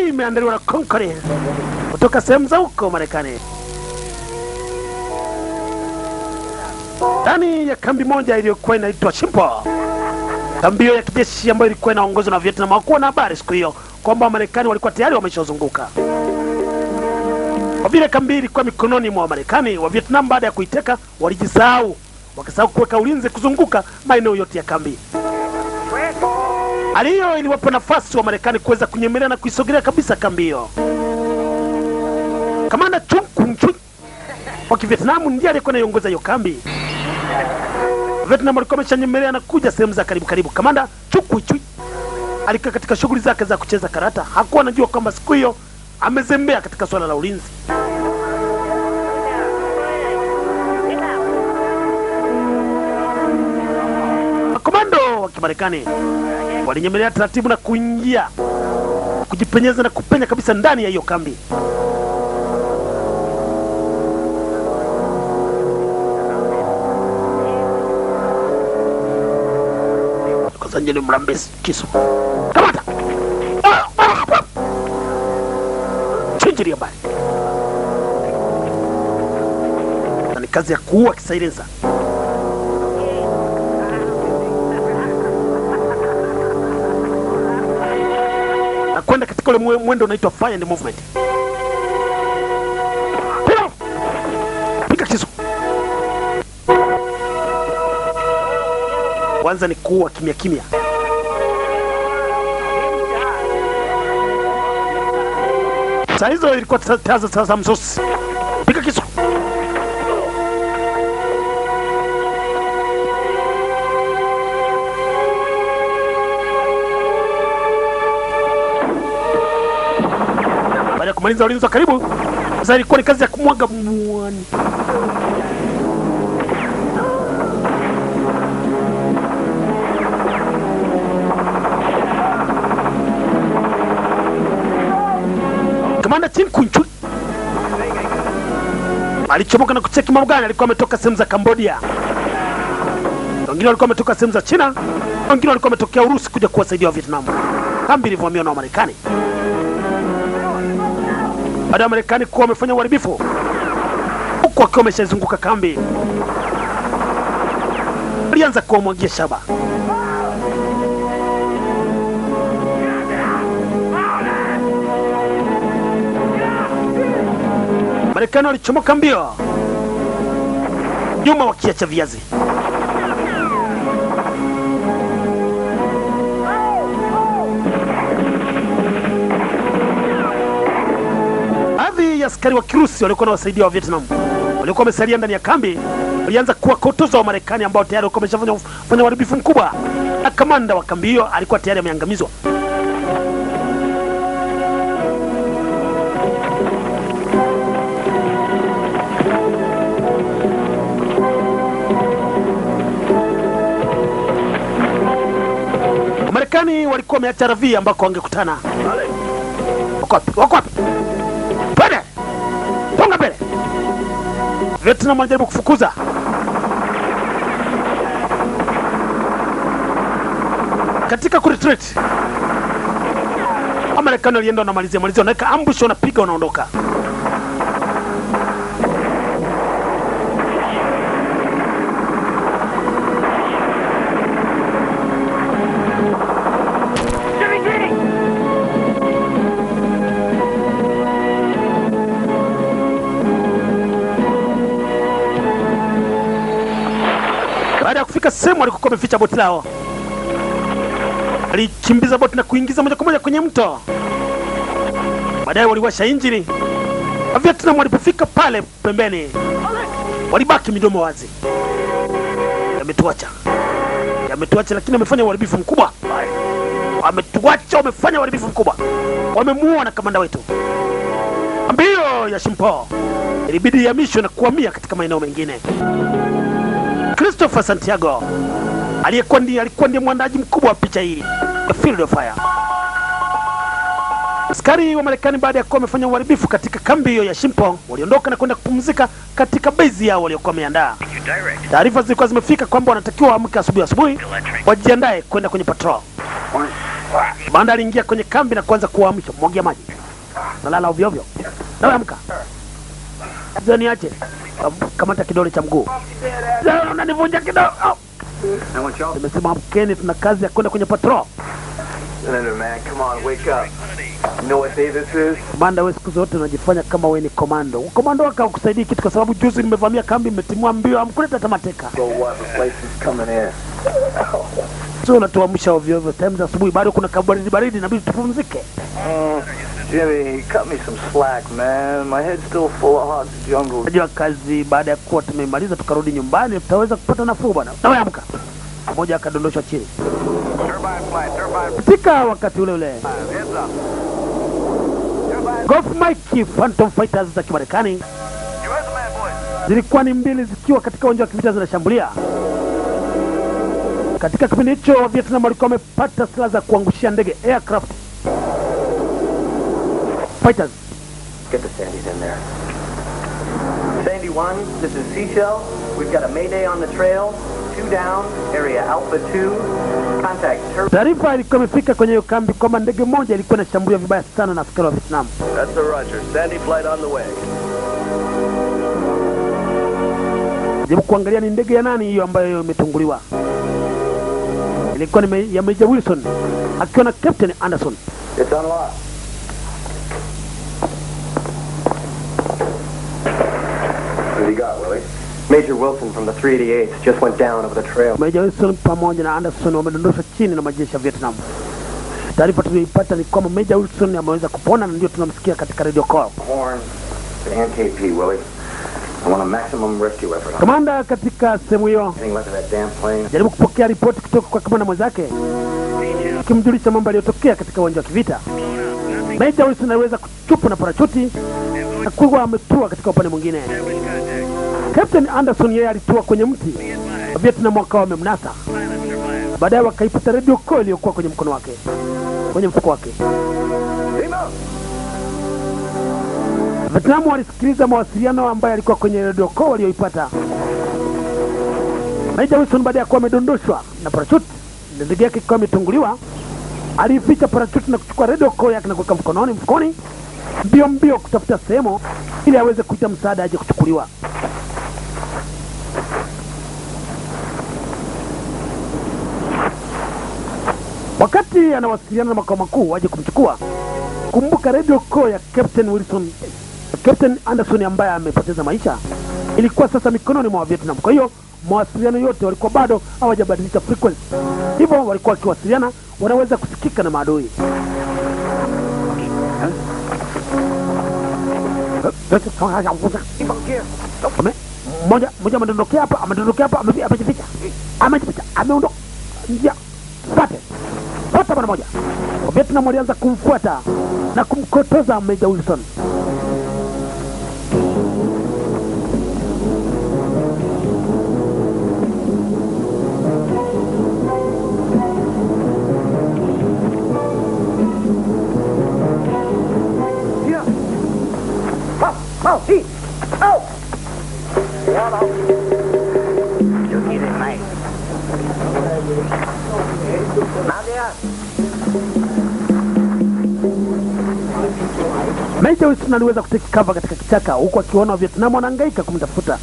hii imeandaliwa na Concord kutoka sehemu za huko Marekani. Ndani ya kambi moja iliyokuwa inaitwa Shimpo, kambi hiyo ya kijeshi ambayo ilikuwa inaongozwa na Vietnam, hawakuwa na habari siku hiyo kwamba Marekani walikuwa tayari wameshazunguka. Kwa vile kambi ilikuwa mikononi mwa Marekani, wa Vietnam baada ya kuiteka walijisahau, wakisahau kuweka ulinzi kuzunguka maeneo yote ya kambi. Hali hiyo iliwapa nafasi wa Marekani kuweza kunyemelea na kuisogelea kabisa kambi hiyo. Kamanda Chung Kung Chui wa Vietnam ndiye aliyekuwa anaiongoza hiyo kambi. Vietnam walikuwa wameshanyemelea na kuja sehemu za karibu. Kamanda Chung Kung Chui alikaa katika shughuli zake za kucheza karata. Hakuwa anajua kwamba siku hiyo amezembea katika swala la ulinzi. Makomando wa Kimarekani walinyemelea taratibu na kuingia, kujipenyeza na kupenya kabisa ndani ya hiyo kambi. Kazanjeni mrambesi kisu. Kamata! Chinjiri mbali. Na ni kazi ya kuua kisailenza. Na kwenda katika ule mwendo unaitwa fire and movement. Piga kisu. Kwanza ni kuua kimya. Saa hizo ilikuwa taza msosi. Piga kisu. Baada ya kumaliza ulinzi wa karibu, sasa ilikuwa ni kazi ya kumwaga mwani. Kamanda Chung Kung Chui alichomoka na kucheki mambo gani. Alikuwa ametoka sehemu za Cambodia, wengine walikuwa wametoka sehemu za China, wengine walikuwa wametokea Urusi kuja kuwasaidia wa Vietnam. Kambi ilivyohamia na Marekani. Baada ya Marekani kuwa wamefanya uharibifu huku wakiwa wameshazunguka kambi, walianza kuwamwagia shaba. Marekani walichomoka mbio nyuma wakiacha viazi. Baadhi ya askari wa Kirusi walikuwa wanawasaidia wa Vietnam, walikuwa wamesalia ndani ya kambi, walianza kuwakotoza wa Marekani ambao tayari walikuwa wameshafanya uharibifu mkubwa, na kamanda wa kambi hiyo alikuwa tayari ameangamizwa. Marekani walikuwa wameacha ravia ambako wangekutana. Wako wapi? Pale! Ponga mbele! Vietnam wanajaribu kufukuza. Katika kuretreat, Marekani walienda wanamalizia, wanaweka ambush, wanapiga, wanaondoka. Baada ya kufika sehemu walikokuwa wameficha boti lao, alikimbiza boti na kuingiza moja kwa moja kwenye mto. Baadaye waliwasha injini. Vietnam walipofika pale pembeni, walibaki midomo wazi. Yametuacha lakini wamefanya uharibifu mkubwa. Wamefanya uharibifu mkubwa. Wamemuua na kamanda wetu. Mbio ya Shimpo ilibidi ihamishwe na kuhamia katika maeneo mengine. Christopher Santiago alikuwa ndiye mwandaji mkubwa wa picha hii, The Field of Fire. Askari wa Marekani baada ya kuwa wamefanya uharibifu katika kambi hiyo ya Shimpo, waliondoka na kwenda kupumzika katika base yao waliokuwa wameandaa. Taarifa zilikuwa zimefika kwamba wanatakiwa waamke asubuhi wajiandae kwenda kwenye patrol. Banda aliingia kwenye kambi na kuanza kuwaamsha, mwagia maji. Nalala ovyo ovyo. Na amka. Sasa niache. Kamata kidole cha mguu. Sasa unanivunja kidogo. Nimesema amkeni, tuna kazi ya kwenda kwenye patrol. Man, come on, wake up. You know what day this is? Komanda, wewe siku zote unajifanya kama wewe ni komando. Komando wako kusaidia kitu kwa sababu juzi nimevamia kambi, imetimua mbio, amkuleta hata mateka. So what? The place is coming in. So unatuamsha ovyo ovyo. Time za asubuhi bado kuna kabaridi baridi, inabidi tupumzike. Jimmy, cut me some slack, man. My head's still full of hot jungle. Unajua kazi baada ya kuwa tumemaliza tukarudi nyumbani, tutaweza kupata nafuu bwana. Na amka. Mmoja akadondoshwa chini. Katika wakati ule ule Golf Mike Phantom Fighters za Kimarekani zilikuwa ni mbili zikiwa katika uwanja wa kivita zinashambulia. Katika kipindi hicho Vietnam walikuwa wamepata silaha za kuangushia ndege, aircraft fighters. Get the Sandys in there. Sandy 1, this is Seashell. We've got a mayday on the trail. 2 down, area Alpha 2. Contact. Taarifa ilikuwa imefika kwenye hiyo kambi kwamba ndege moja ilikuwa inashambulia vibaya sana na askari wa Vietnam. That's a Roger. Sandy flight on the way. Jaribu kuangalia ni ndege ya nani hiyo ambayo imetunguliwa. Ilikuwa ni ya Major Wilson akiwa na Captain Anderson. It's unlocked. What have you got, Willie? Major Wilson from the 388 just went down over the trail. Major Wilson pamoja na Anderson wamedondoshwa chini na majeshi ya Vietnam. Taarifa tuliyoipata ni kwamba Major Wilson ameweza kupona na ndio tunamsikia katika radio call. Horn, the NKP, Willie. I want a maximum rescue effort. Kamanda katika sehemu hiyo jaribu kupokea ripoti kutoka kwa kamanda mwenzake kimjulisha mambo yaliotokea katika uwanja wa kivita. Major Wilson anaweza kuchupa na parachuti na kuwa ametua katika upande mwingine. Captain Anderson yeye alitua kwenye mti. Vietnam wakawa wamemnasa. Baadaye wakaipata radio call iliyokuwa kwenye mkono wake, kwenye mfuko wake. Vietnam walisikiliza mawasiliano ambayo yalikuwa kwenye radio call walioipata. Major Wilson baada ya kuwa amedondoshwa na parachute, ndege yake ikawa imetunguliwa, alificha parachute na kuchukua radio call yake na kuweka mfukoni, mbio kutafuta sehemu ili aweze kuita msaada aje kuchukuliwa. Wakati anawasiliana na makao makuu waje kumchukua, kumbuka radio call ya Captain Anderson ambaye amepoteza maisha ilikuwa sasa mikononi mwa Vietnam. Kwa hiyo mawasiliano yote walikuwa bado hawajabadilisha frequency. Hivyo walikuwa wakiwasiliana, wanaweza kusikika na maadui. Moja amedondokea hapa, amejificha. Ameondoka. Njia. Pata bwana moja. Vietnam walianza kumfuata na kumkotoza Major Wilson. Major Wilson aliweza kuteki cover katika kichaka huku akiona Vietnam wanahangaika kumtafuta.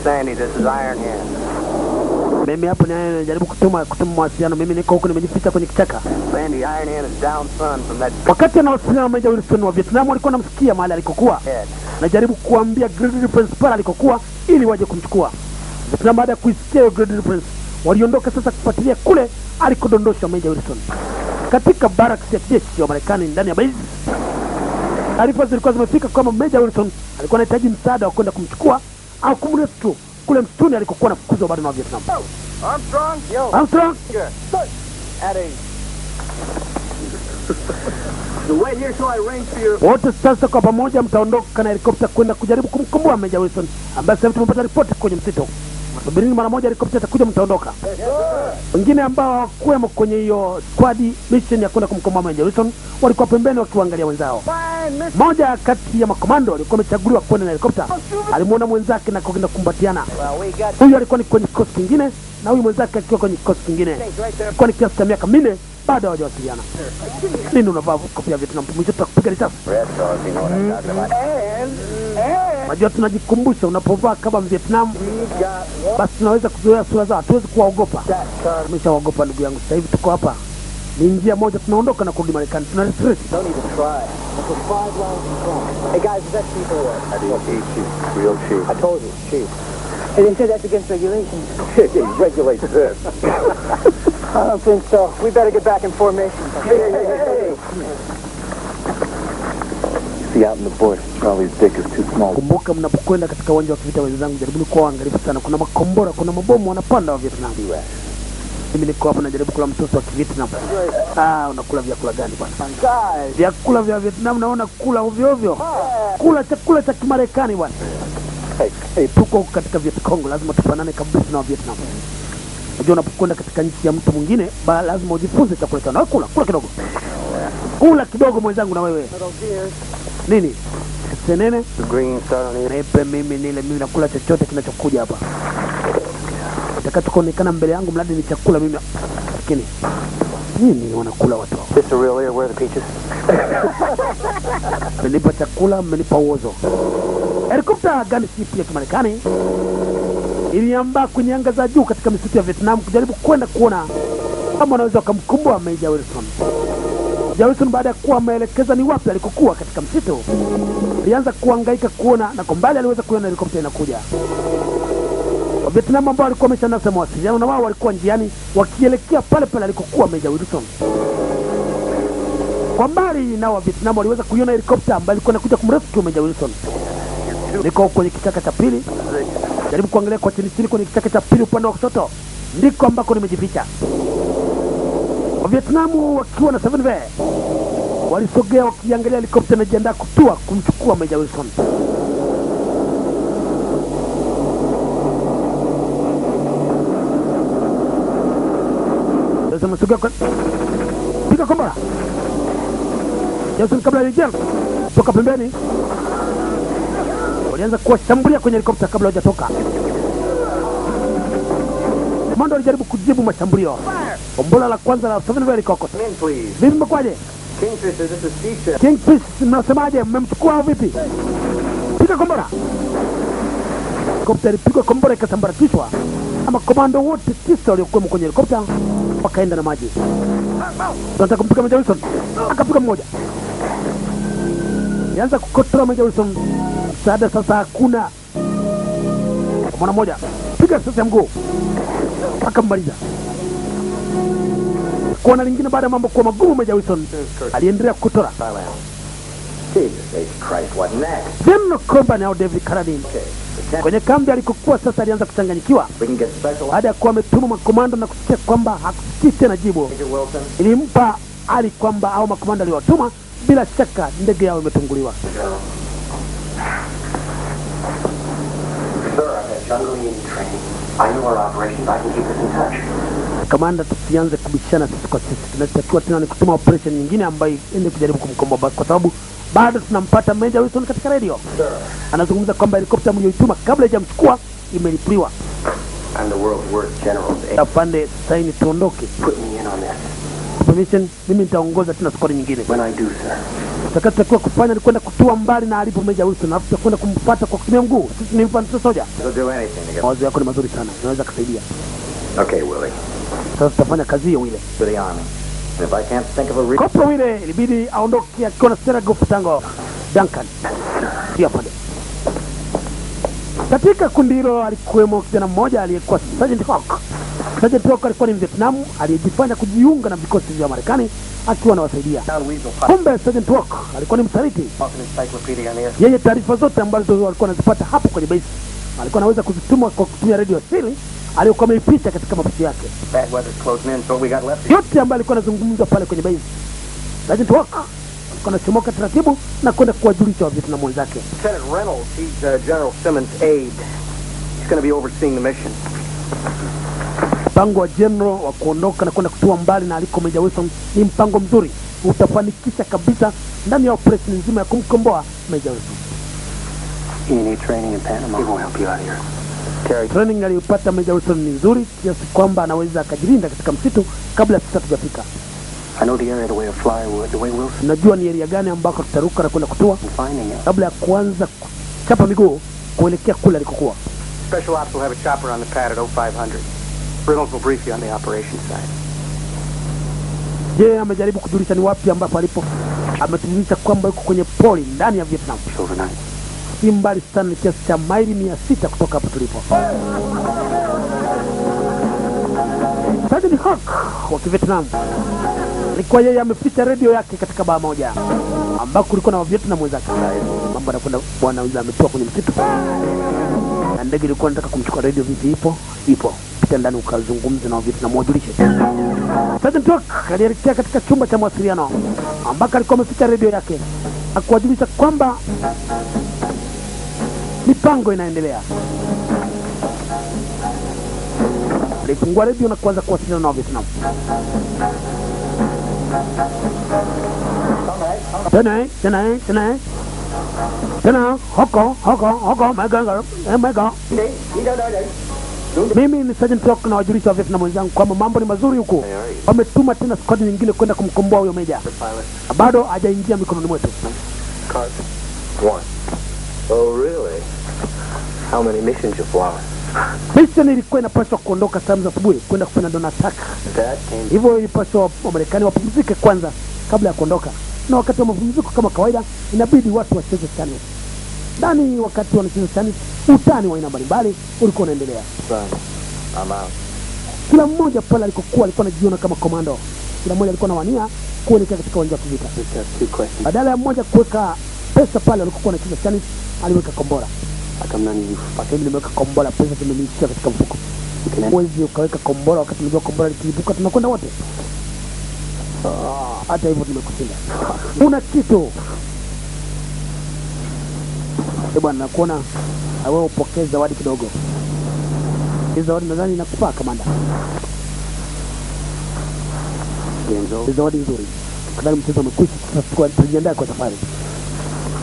Sandy, this is Iron Hand. Mimi hapo najaribu kutuma mawasiliano. Mimi niko huku nimejificha kwenye kichaka. Sandy, Iron Hand is down son from that. Wakati anawasiliana na Major Wilson wa Vietnam walikuwa namsikia mahali alikokuwa. Najaribu kuambia Grade Principal alikokuwa ili waje kumchukua. Vietnam baada ya kuisikia Grade Prince waliondoka sasa kufuatilia kule alikodondoshwa Major Wilson. Katika barracks ya jeshi wa Marekani ndani ya base, taarifa zilikuwa zimefika kwamba Major Wilson alikuwa anahitaji msaada wa kwenda kumchukua au kumrescue kule msituni alikokuwa anafukuzwa bado na Vietnam. Armstrong. Wote sasa kwa pamoja mtaondoka na helikopta kwenda kujaribu kumkomboa Major Wilson ambaye sasa tumepata ripoti kwenye msitu. Subirini mara moja helikopta itakuja, mtaondoka. Wengine ambao hawakuwemo kwenye hiyo squad mission ya kwenda kumkomboa Major Wilson walikuwa pembeni wakiangalia wenzao. Moja kati ya makomando alikuwa amechaguliwa kwenda na helikopta alimuona mwenzake na kwenda kumbatiana. Huyu alikuwa ni kwenye kikosi kingine na huyu mwenzake akiwa kwenye kikosi kingine. Kwa ni kiasi cha miaka 4 bado hawajawasiliana. Nini unavaa kofia Vietnam? Mwisho tutakupiga risasi. Najua tunajikumbusha unapovaa kama Vietnam, basi tunaweza kuzoea sura zao, hatuwezi kuwaogopa. Tumeshawaogopa ndugu yangu. Sasa hivi tuko hapa, ni njia moja tunaondoka na kurudi Marekani. Tuna retreat. Hey guys, is that cheap or what? Chief, real chief. I told you, cheap. Hey, they said that's against regulations. Yeah, regulate this. I don't think so. We better get back in formation. Hey. See out in the bush, Charlie's dick is too small. Kumbuka mnapokwenda katika uwanja wa kivita wenzangu, jaribuni kuwa waangalifu sana. Kuna makombora, kuna mabomu wanapanda wa Vietnam. Mimi niko hapa najaribu kula mtoto wa Vietnam. Unakula vyakula gani bwana? Vyakula vya Vietnam naona kula ovyo ovyo. Kula chakula cha Kimarekani bwana. Tuko katika Viet Cong, lazima tufanane kabisa na Vietnam. Unajua unapokwenda katika nchi ya mtu mwingine, lazima ujifunze chakula chao. Na kula kidogo. Kula kidogo mwenzangu na wewe. Nini? Senene? The green sun. Nipe mimi nakula chochote kinachokuja hapa. Kitakachoonekana mbele yangu mradi ni chakula mimi. Lakini nini wanakula watu hao? This a real air, where the peaches? Mmenipa chakula, mmenipa uozo. Helikopta gunship ya Kimarekani iliambaa kwenye anga za juu katika misitu ya Vietnam kujaribu kwenda kuona kama wanaweza kumkumbuka Major Wilson. Major Wilson baada ya kuwa ameelekeza ni wapi alikokuwa katika msitu, alianza kuhangaika kuona, na kwa mbali aliweza kuona helikopta inakuja. Vietnam ambao walikuwa wameshanasa mawasiliano na wao walikuwa njiani wakielekea pale pale alikokuwa Major Wilson. Kwa mbali nao Vietnam waliweza kuiona helikopta ambayo ilikuwa inakuja kumrescue Major Wilson. Niko kwenye kichaka cha pili. Jaribu kuangalia kwa chini kwenye kichaka cha pili upande wa kushoto. Ndiko ambako nimejificha. Vietnam wakiwa na 7V walisogea wakiangalia helikopta inajiandaa kutua kumchukua Major Wilson. Sasa msogea kwa piga kombora. Wilson kabla ya jump toka pembeni. Walianza kuwashambulia kwenye helikopta kabla hajatoka. Komando alijaribu kujibu mashambulio. Kombora la kwanza la 7V likokota. Vipi mkwaje? Kingfisher, this is Seashell. Kingfish, mnasemaje? Mmemchukua vipi? Piga kombora. Helikopta ilipigwa kombora ikasambaratishwa. Ama komando wote 9 waliokuwa kwenye helikopta wakaenda na maji. Tunataka kumpiga Major Wilson. Akapiga mmoja. Alianza kukotoa Major Wilson. Msaada sasa hakuna. Mwana mmoja. Piga sasa ya mguu. Akamaliza. Kuona lingine baada ya mambo kuwa magumu, Major Wilson aliendelea kukotora. Jesus Christ, what next? General Company au David Carradine. Kwenye kambi alikokuwa sasa alianza kuchanganyikiwa. Baada ya kuwa ametuma makomando na kusikia kwamba hakusikii tena jibu, ilimpa hali kwamba au makomando aliwatuma bila shaka ndege yao imetunguliwa. Sir, I've had jungle unit training. I know our operations. I can keep us in touch. Kamanda, tusianze kubishana sisi kwa sisi. Tunatakiwa tena ni kutuma operation nyingine ambayo ende kujaribu kumkomboa basi, kwa sababu bado tunampata Major Wilson katika radio. Anazungumza kwamba helikopta mlioituma kabla haijamchukua imelipuliwa. I'm the world's worst general. Afande, saini tuondoke. Put me in on this. Permission, mimi nitaongoza tena skori nyingine. When I do, sir. Tutakachotakiwa kufanya ni kwenda kutua mbali na alipo Major Wilson, alafu tutakwenda kumpata kwa kutumia mguu. Sisi ni mfano soja. I'll do anything to get. Mawazo yako ni mazuri sana. Unaweza kusaidia. Okay, Willie. Sasa tutafanya kazi hiyo Wile. For the army. And if I can't think of a reason. Koplo Wile ilibidi aondoke akiwa na Sera Gofu Tango Duncan. Pia pale. Katika kundi hilo alikuwemo kijana mmoja aliyekuwa Sergeant Hawk. Sergeant Hawk alikuwa ni Vietnam aliyejifanya kujiunga na vikosi vya Marekani akiwa anawasaidia. Kumbe Sergeant Hawk alikuwa ni msaliti. Yeye taarifa zote ambazo walikuwa wanazipata hapo kwenye base alikuwa anaweza kuzituma kwa kutumia radio siri aliyokuwa ameipita katika mapishi yake. Yote ambayo alikuwa anazungumza pale kwenye base, Sergeant Hawk alikuwa anachomoka taratibu na kwenda kuwajulisha Vietnam wenzake. Lieutenant Reynolds, he's General Simmons' aide. He's going to be overseeing the mission. Mpango wa general wa kuondoka na kwenda kutua mbali na aliko Major Wilson ni mpango mzuri, utafanikisha kabisa ndani ya operation nzima ya kumkomboa Major Wilson. You need training in Panama. He won't help you out here. Training aliyopata Major Wilson ni nzuri kiasi kwamba anaweza akajilinda katika msitu kabla sisi hatujafika. I know the area the way to Flywood, the way Wilson. Najua ni area gani ambako tutaruka na kwenda kutua Finding it. kabla ya kuanza kuchapa miguu kuelekea kule alikokuwa. Special ops will have a chopper on the pad at 0500. Reynolds will brief you on the operation side. Je, amejaribu kujulisha ni wapi ambapo alipo? Ametujulisha kwamba yuko kwenye poli ndani ya Vietnam. Overnight. Si mbali sana, ni kiasi cha maili 600 kutoka hapo tulipo. Sergeant Hawk wa Vietnam alikuwa yeye ameficha radio yake katika baa moja ambako kulikuwa na Vietnam wenzake. Mambo yanakwenda bwana yule ametoa kwenye msitu. Na ndege ilikuwa inataka kumchukua radio, vipi ipo. Pita ndani ukazungumza na Vietnam wajulishe. Sergeant Hawk alielekea katika chumba cha mawasiliano ambako alikuwa ameficha radio yake. Akawajulisha kwamba mipango inaendelea. Alifungua radio na kuanza kuwasiliana na Vietnam. Tena, hoko, mega. Mimi ni Sergeant Hawk na wajulisha wa Vietnam wenzangu kwamba mambo ni mazuri huko. Wametuma tena squad nyingine kwenda kumkomboa huyo meja. Bado hajaingia mikononi mwetu. Card 1. Oh, really? How many missions you flying? Mission ilikuwa inapaswa kuondoka saa za asubuhi kwenda kufanya drone attack. Hivyo ilipaswa Wamarekani wapumzike kwanza kabla ya kuondoka. Na wakati wa mapumziko kama kawaida inabidi watu wacheze channel. Ndani wakati wanacheza channel, utani wa aina mbalimbali ulikuwa unaendelea. Kila mmoja pale alikuwa anajiona kama komando. Kila mmoja alikuwa anawania kuelekea katika uwanja wa kivita. Badala ya mmoja kuweka pesa pale alikuwa anacheza channel, aliweka kombora. Paka nimeweka kombora, pesa zimeishia katika mfuko. Mwezi ukaweka kombora, wakati unajua kombora likiibuka tunakwenda wote. Hata hivyo tumekushinda. Una kitu. Bwana nakuona wewe upokee zawadi kidogo. Hizo zawadi nadhani inakufaa kamanda. Zawadi nzuri. Kadhalika mchezo umekwisha, sasa tujiandae kwa safari.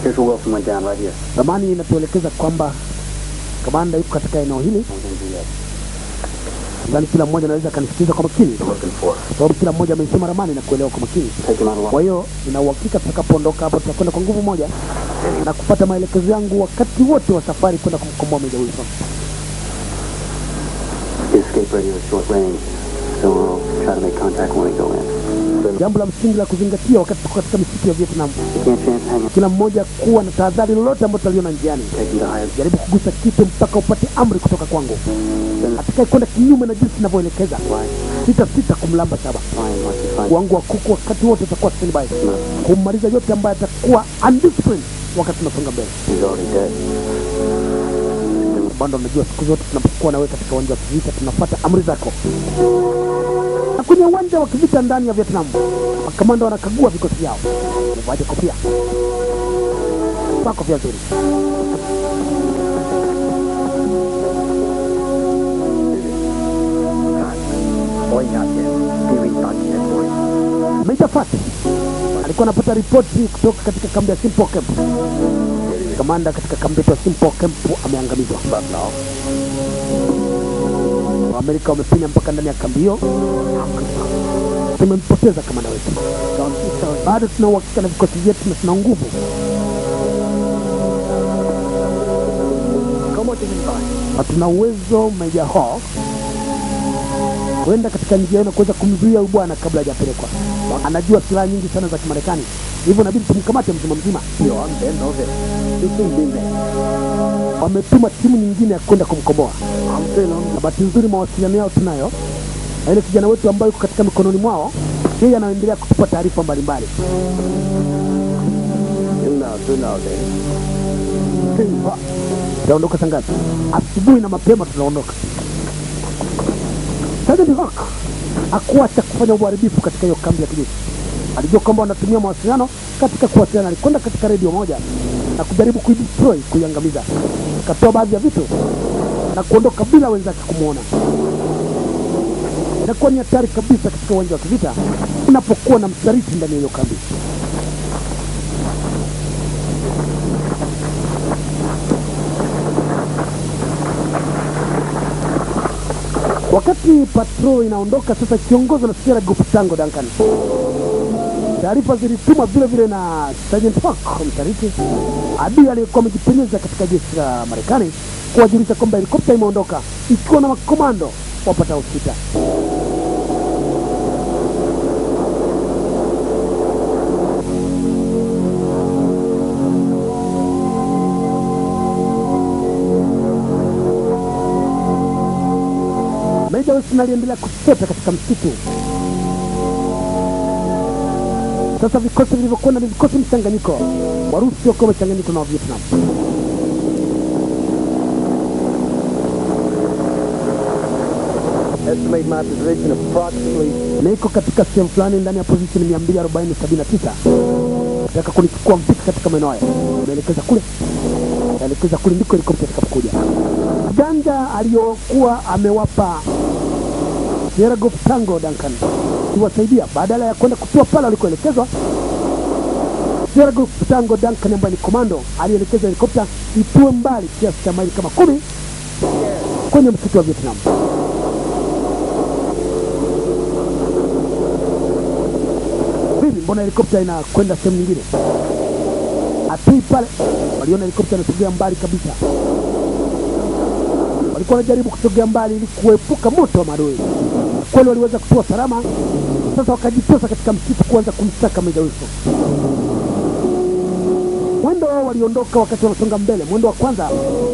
Here's Wilson went down right here. Ramani inatuelekeza kwamba kamanda yuko katika eneo hili. Ndani kila mmoja anaweza kanisikiza kwa makini. Sababu kila mmoja amesoma ramani na kuelewa kwa makini. Kwa hiyo nina uhakika tutakapoondoka hapa tutakwenda kwa nguvu moja na kupata maelekezo yangu wakati wote wa safari kwenda kumkomboa Meja Wilson. Escape radio is short range, so we'll try to make contact when we go in. Jambo la msingi la kuzingatia wakati tuko katika misitu ya Vietnam. Can't kila mmoja kuwa na tahadhari lolote ambalo tutaliona njiani. Jaribu kugusa kitu mpaka upate amri kutoka kwangu. Atakaye kwenda kinyume na jinsi ninavyoelekeza, sita kumlamba saba. Wangu wa kuku wakati wote utakuwa standby kumaliza yote ambayo atakuwa undisciplined wakati tunasonga mbele. Bando unajua siku zote tunapokuwa na wewe katika uwanja wa kivita tunafuata amri zako. Na kwenye uwanja wa kivita ndani ya Vietnam, makamanda wanakagua vikosi vyao. Uvaje kofia. Vaa kofia nzuri. Meja Fat alikuwa anapata ripoti kutoka katika kambi ya Simple Camp. Kamanda katika kambi ya Simple Camp ameangamizwa. Amerika wamepenya mpaka ndani ya kambi hiyo. Tumempoteza kamanda wetu. Bado tuna uhakika na vikosi vyetu na tuna nguvu. Hatuna uwezo Meja Hawk kwenda katika njia na kuweza kumzuia bwana kabla hajapelekwa. Anajua silaha nyingi sana za Kimarekani. Hivyo inabidi tumkamate mzima. Wametuma timu nyingine ya kwenda kumkomboa. Na bahati nzuri mawasiliano yao tunayo. Na ile kijana wetu ambaye yuko katika mikononi mwao, yeye anaendelea kutupa taarifa mbalimbali. Tunaondoka sangapi? Asubuhi na mapema tunaondoka. Sergeant Hawk hakuacha kufanya uharibifu katika hiyo kambi ya kijeshi. Alijua kwamba wanatumia mawasiliano katika kuwasiliana. Alikwenda katika radio moja na kujaribu kuidestroy, kuiangamiza. Akatoa baadhi ya vitu na kuondoka bila wenzake kumuona. Inakuwa ni hatari kabisa katika uwanja wa kivita unapokuwa na msaliti ndani ya hiyo kambi. Wakati patrol inaondoka sasa, kiongozwa na Sierra Group Tango Duncan. Taarifa zilitumwa vile vile na Sergeant Park, msaliti adui aliyekuwa amejipenyeza katika jeshi la Marekani, kuwajulisha kwamba helikopta imeondoka ikiwa na makomando wapatao 6. Meja Wilson aliendelea kusota katika msitu. Sasa vikosi vilivyokwenda ni vikosi mchanganyiko. Warusi wako mchanganyiko na Vietnam. Estimate my position approximately. Niko katika sehemu fulani ndani ya position 240-79. Nataka kunichukua mpika katika maeneo haya. Naelekeza kule ndiko helikopta itakapokuja. Janja aliyokuwa amewapa Sierra Golf Tango Duncan kuwasaidia badala ya kwenda kutua pale walikoelekezwa. Sierra Golf Tango Duncan ambaye ni komando alielekeza helikopta itue mbali kiasi cha maili kama 10 kwenye msitu wa Vietnam. Bibi, mbona helikopta inakwenda sehemu nyingine? Atui pale, waliona helikopta inasogea mbali kabisa. Walikuwa wanajaribu kusogea mbali ili kuepuka moto wa maadui. Kweli waliweza kutua salama. Sasa wakajitosa katika msitu kuanza kumsaka Meja Wilson. Mwendo wao waliondoka wakati wanasonga mbele. Mwendo wa kwanza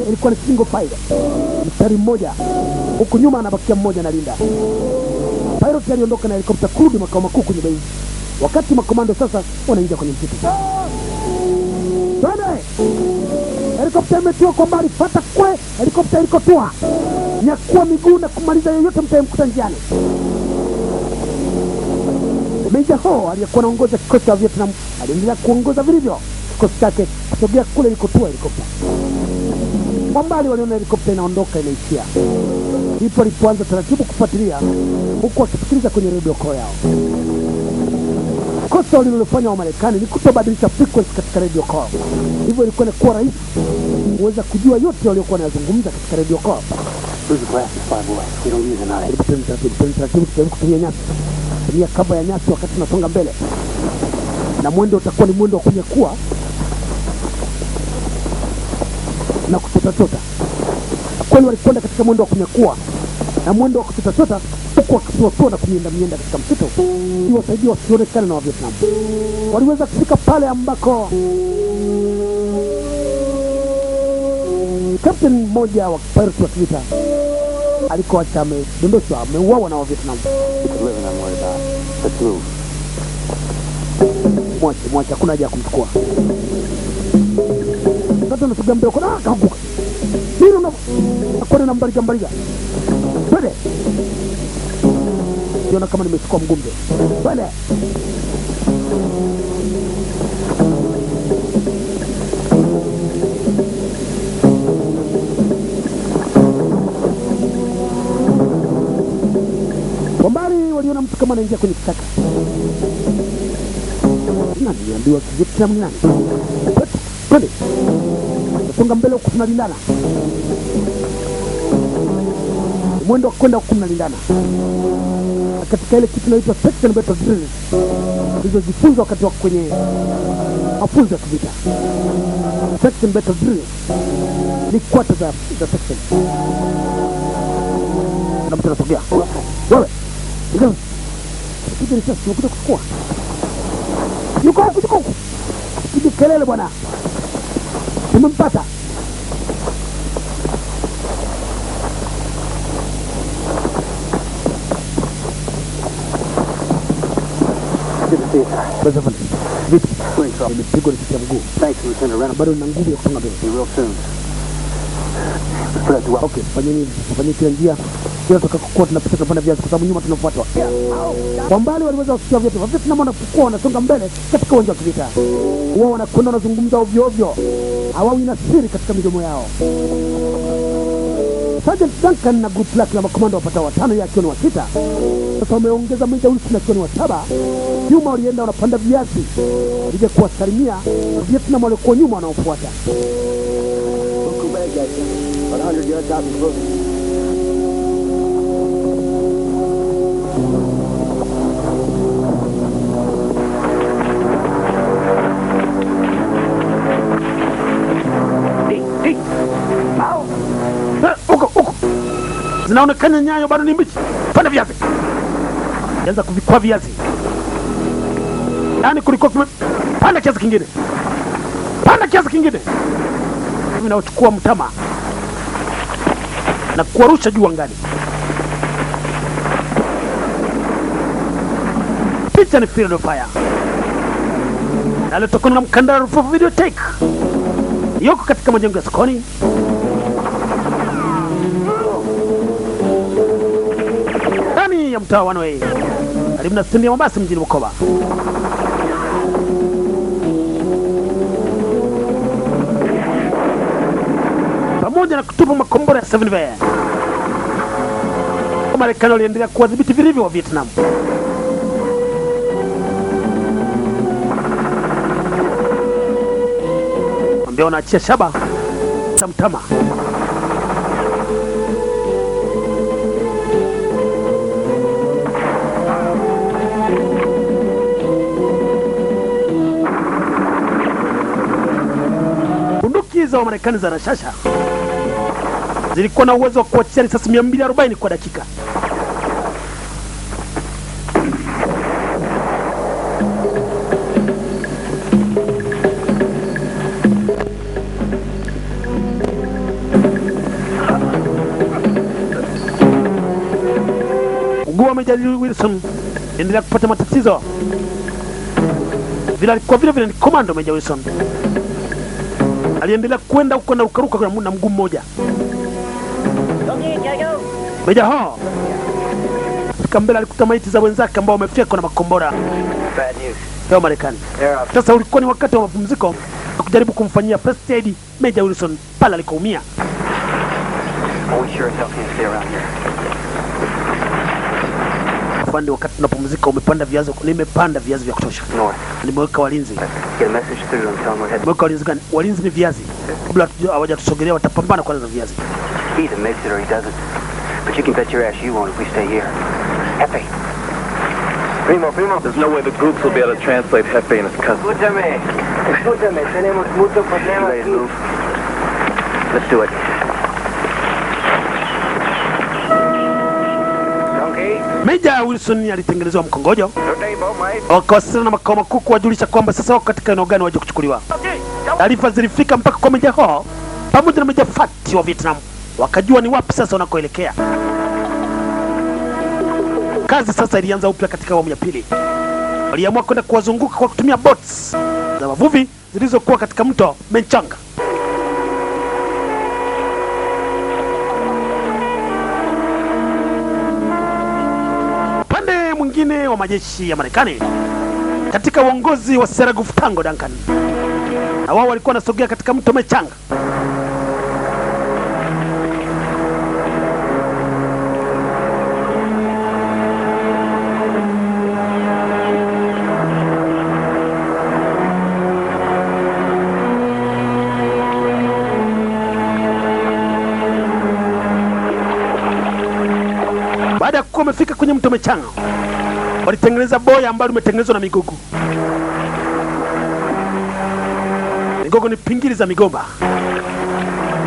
ilikuwa ni single file, mstari mmoja, huku nyuma anabakia mmoja na linda. Pilot aliondoka na helikopta kurudi makao makuu kwenye base, wakati makomando sasa wanaingia kwenye msitu. Twende! Helikopta imetua kwa mbali, fata kwe, helikopta ilikotua. Nyakua miguu na kumaliza yoyote mtayemkuta njiani. Meja Ho aliyekuwa anaongoza kikosi cha Vietnam aliendelea kuongoza vilivyo kikosi chake kusogea kule ilikotua helikopta. Kwa mbali waliona helikopta inaondoka inaishia. Ndipo alipoanza taratibu kufuatilia huku wakisikiliza kwenye radio call yao. Kosa walilofanya wa Marekani ni kutobadilisha frequency katika radio call. Hivyo ilikuwa inakuwa rahisi kuweza kujua yote waliokuwa wanazungumza katika radio call. Kutumia nyasi, kutumia kamba ya nyasi wakati tunasonga mbele, na mwendo utakuwa ni mwendo wa kunyakua na kutotatota. Kweli walikwenda katika mwendo wa kunyakua na mwendo wa kutotatota, huku wakituatua na kumienda katika msitu ili wasaidia wasionekane na wa Vietnam. Waliweza kufika pale ambako captain mmoja wa pirate wa kivita alikoacha amedondoshwa, ameuawa na wa Vietnam. Mwache, hakuna haja ya kumchukua. Sasa nasuga mbele kwa kaanguka. Hilo na mbariga. Twende. Siona kama nimechukua mgumbe. Twende. Kwa mbali waliona mtu kama anaingia kwenye kichaka. Nani niambiwa Vietnam ni nani? Twende. Songa mbele huku tunalindana. Mwendo wa kwenda huku tunalindana. Katika ile kitu inaitwa section battle drill. Hizo jifunzo wakati wa kwenye mafunzo ya kivita. Section battle drill ni kwata za section. Na mtu anasogea. Wewe. Ndio. Kitu sasa tunakuja kuchukua. Yuko huko. Piga kelele bwana. Tumempata. Vipi? Nimepigwa na mguu. Thanks, Lieutenant Reynolds. Bado nina nguvu ya kusonga mbele. Real soon. Okay, fanyeni kila njia. Kila tutakapokuwa tunapita tunapanda viazi kwa sababu nyuma tunafuatwa. Kwa mbali waliweza kusikia vyote. Vietnam wanapokuwa wanasonga mbele katika uwanja wa kivita. Wao wanakwenda wanazungumza ovyo ovyo. Hawawi na siri katika midomo yao. Sergeant Duncan na group lake la makomando wapatao 5 yake akiwa ni wa 6. Sasa wameongeza Meja Wilson akiwa ni wa 7. Nyuma walienda wanapanda viazi ili kuwasalimia Vietnam waliokuwa nyuma wanaofuata. 100 yards out in close. zinaonekana nyayo bado ni mbichi. Panda viazi. Anza kuvikwa viazi. Yaani kulikuwa panda kiasi kingine. Panda kiasi kingine. Mimi nauchukua mtama na kuwarusha juu angani. Picha ni Field of Fire. Nalitokana na mkanda wa video take. Yoko katika majengo ya sokoni. Ndani ya mtaa wa One-Way. Karibu na stendi ya mabasi mjini Bukoba. Pamoja na kutupa makombora ya 7V. Marekani waliendelea kuwadhibiti vilivyo wa Vietnam. Ambao wanaachia shaba tamtama. Bunduki za Marekani za rashasha zilikuwa na uwezo wa kuachia risasi 240 kwa dakika. Mguu wa Meja Wilson endelea kupata matatizo. Vile alikuwa vile ni komando Meja Wilson. Aliendelea kwenda huko na ukaruka na mguu mmoja. Meja Ho fika mbele, alikuta maiti za wenzake ambao wamefyekwa na makombora ya Marekani. Sasa ulikuwa ni wakati wa mapumziko na kujaribu kumfanyia first aid Meja Wilson pale alikoumia. Afande, wakati tunapumzika umepanda viazi, nimepanda viazi vya kutosha. Nimeweka walinzi. Nimeweka walinzi gani? Walinzi ni viazi. Kabla hawajatusogelea watapambana kwa hizo viazi. Either makes it or he doesn't. But you can bet your ass you won't if we stay here. Hefe. Primo. There's no way the groups will be able to translate Hefe and his cousin. Escúchame, tenemos mucho problema aquí. Let's do it. Meja Wilson alitengenezewa mkongojo. Wakawasiliana na makao makuu kuwajulisha kwamba sasa wako katika eneo gani waje kuchukuliwa. Taarifa zilifika mpaka kwa Meja Ho pamoja na Meja Fati wa Vietnam. Wakajua ni wapi sasa wanakoelekea. Kazi sasa ilianza upya katika awamu ya pili. Waliamua kwenda kuwazunguka kwa kutumia boats za wavuvi zilizokuwa katika mto Menchanga. Upande mwingine wa majeshi ya Marekani katika uongozi wa Sergeant Tango Duncan, na wao walikuwa wanasogea katika mto Menchanga. Baada ya kuwa wamefika kwenye mto Menchanga, walitengeneza boya ambalo limetengenezwa na migogo. Migogo ni pingili za migomba.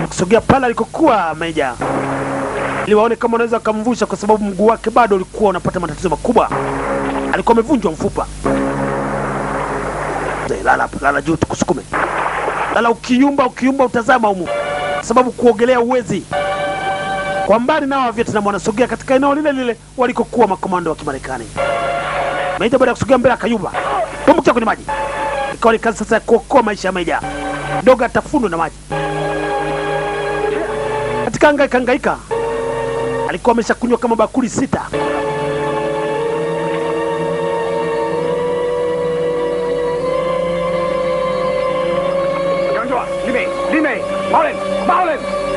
Kusogea pale alikokuwa Meja ili waone kama wanaweza kumvusha, kwa sababu mguu wake bado ulikuwa unapata matatizo makubwa. Alikuwa amevunjwa mfupa. Lala juu tukusukume. Lala ukiyumba utazama humu, sababu kuogelea uwezi. Kwa mbali nao wa Vietnam wanasogea katika eneo lile lile walikokuwa makomando wa Kimarekani. Meja baada ya kusogea mbele akayumba. Tumbukia kwenye maji. Ikawa ni kazi sasa ya kuokoa maisha ya Meja. Doga atafundwa na maji. Katika hangaika alikuwa ameshakunywa kama bakuli 6.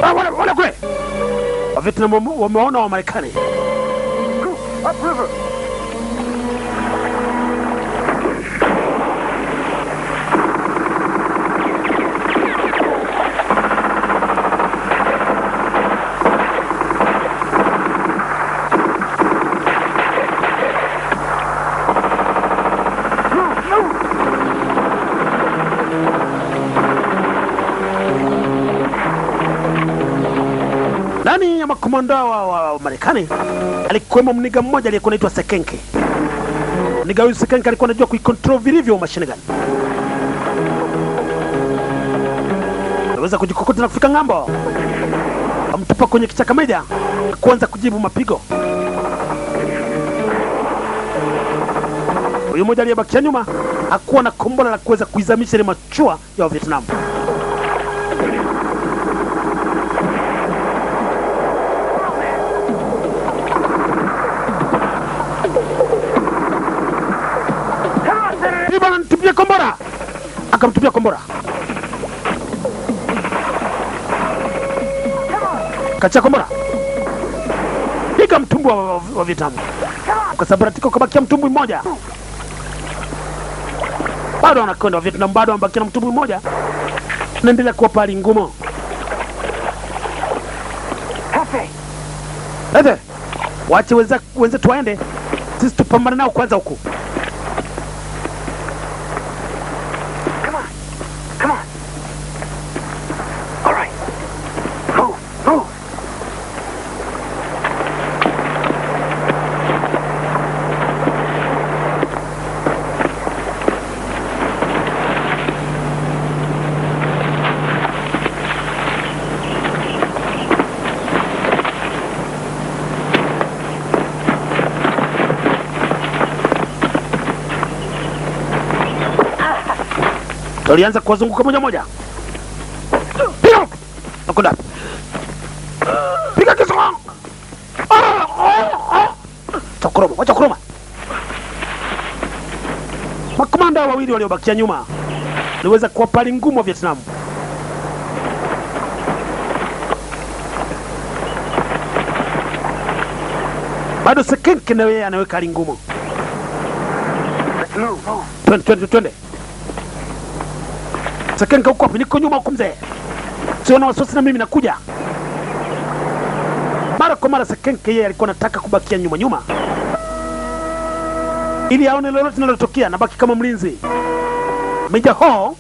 Wala kule Vietnam wameona wa Marekani. Up river. makomando wa Marekani alikuwemo mniga mmoja aliyekuwa anaitwa Sekenke. Mniga huyu Sekenke alikuwa anajua kuikontrol vilivyo mashine gun. Anaweza kujikokota na kufika ng'ambo. Amtupa kwenye kichaka Meja kuanza kujibu mapigo. Huyu mmoja aliyebakia nyuma hakuwa na kombora la kuweza kuizamisha ile machua ya Vietnam. Bwana nitupia kombora. Akamtupia kombora. Kacha kombora. Piga mtumbu wa Vietnam. Ukasabaratika ukabakia mtumbu mmoja. Bado wanakwenda wa Vietnam, bado wanabakia na mtumbu mmoja. Tunaendelea kuwa pali ngumu. Hefe. Wache wenzetu waende. Sisi tupambane nao kwanza huku. Walianza kuwazunguka moja moja. Piga! Nakwenda. Piga kisu! Chokoroma, wacha koroma. Makomanda wawili waliobakia nyuma waliweza kuwa pali ngumu wa Vietnam. Bado Sekenke na yeye anaweka hali ngumu. Twende. Sekenke huko hapo, niko nyuma huko mzee. Sio na wasiwasi na mimi nakuja. Mara kwa mara Sekenke yeye alikuwa anataka kubakia nyuma. Ili aone lolote linalotokea na baki kama mlinzi. Meja ho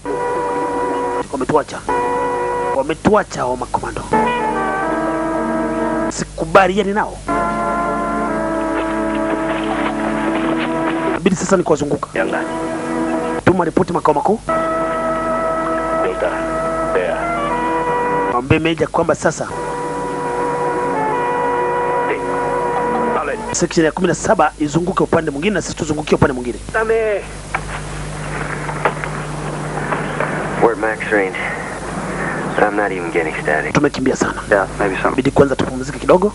wametuacha wa makomando. Sikubaliani nao. Bidi sasa ni kuwazunguka. Tuma ripoti makao makuu. Mwambie Meja kwamba sasa section ya 17 izunguke upande mwingine na sisi tuzungukie upande mwingine. We're max range. I'm not even getting static. Tumekimbia sana. Yeah, maybe some. Bidi kwanza tupumzike kidogo.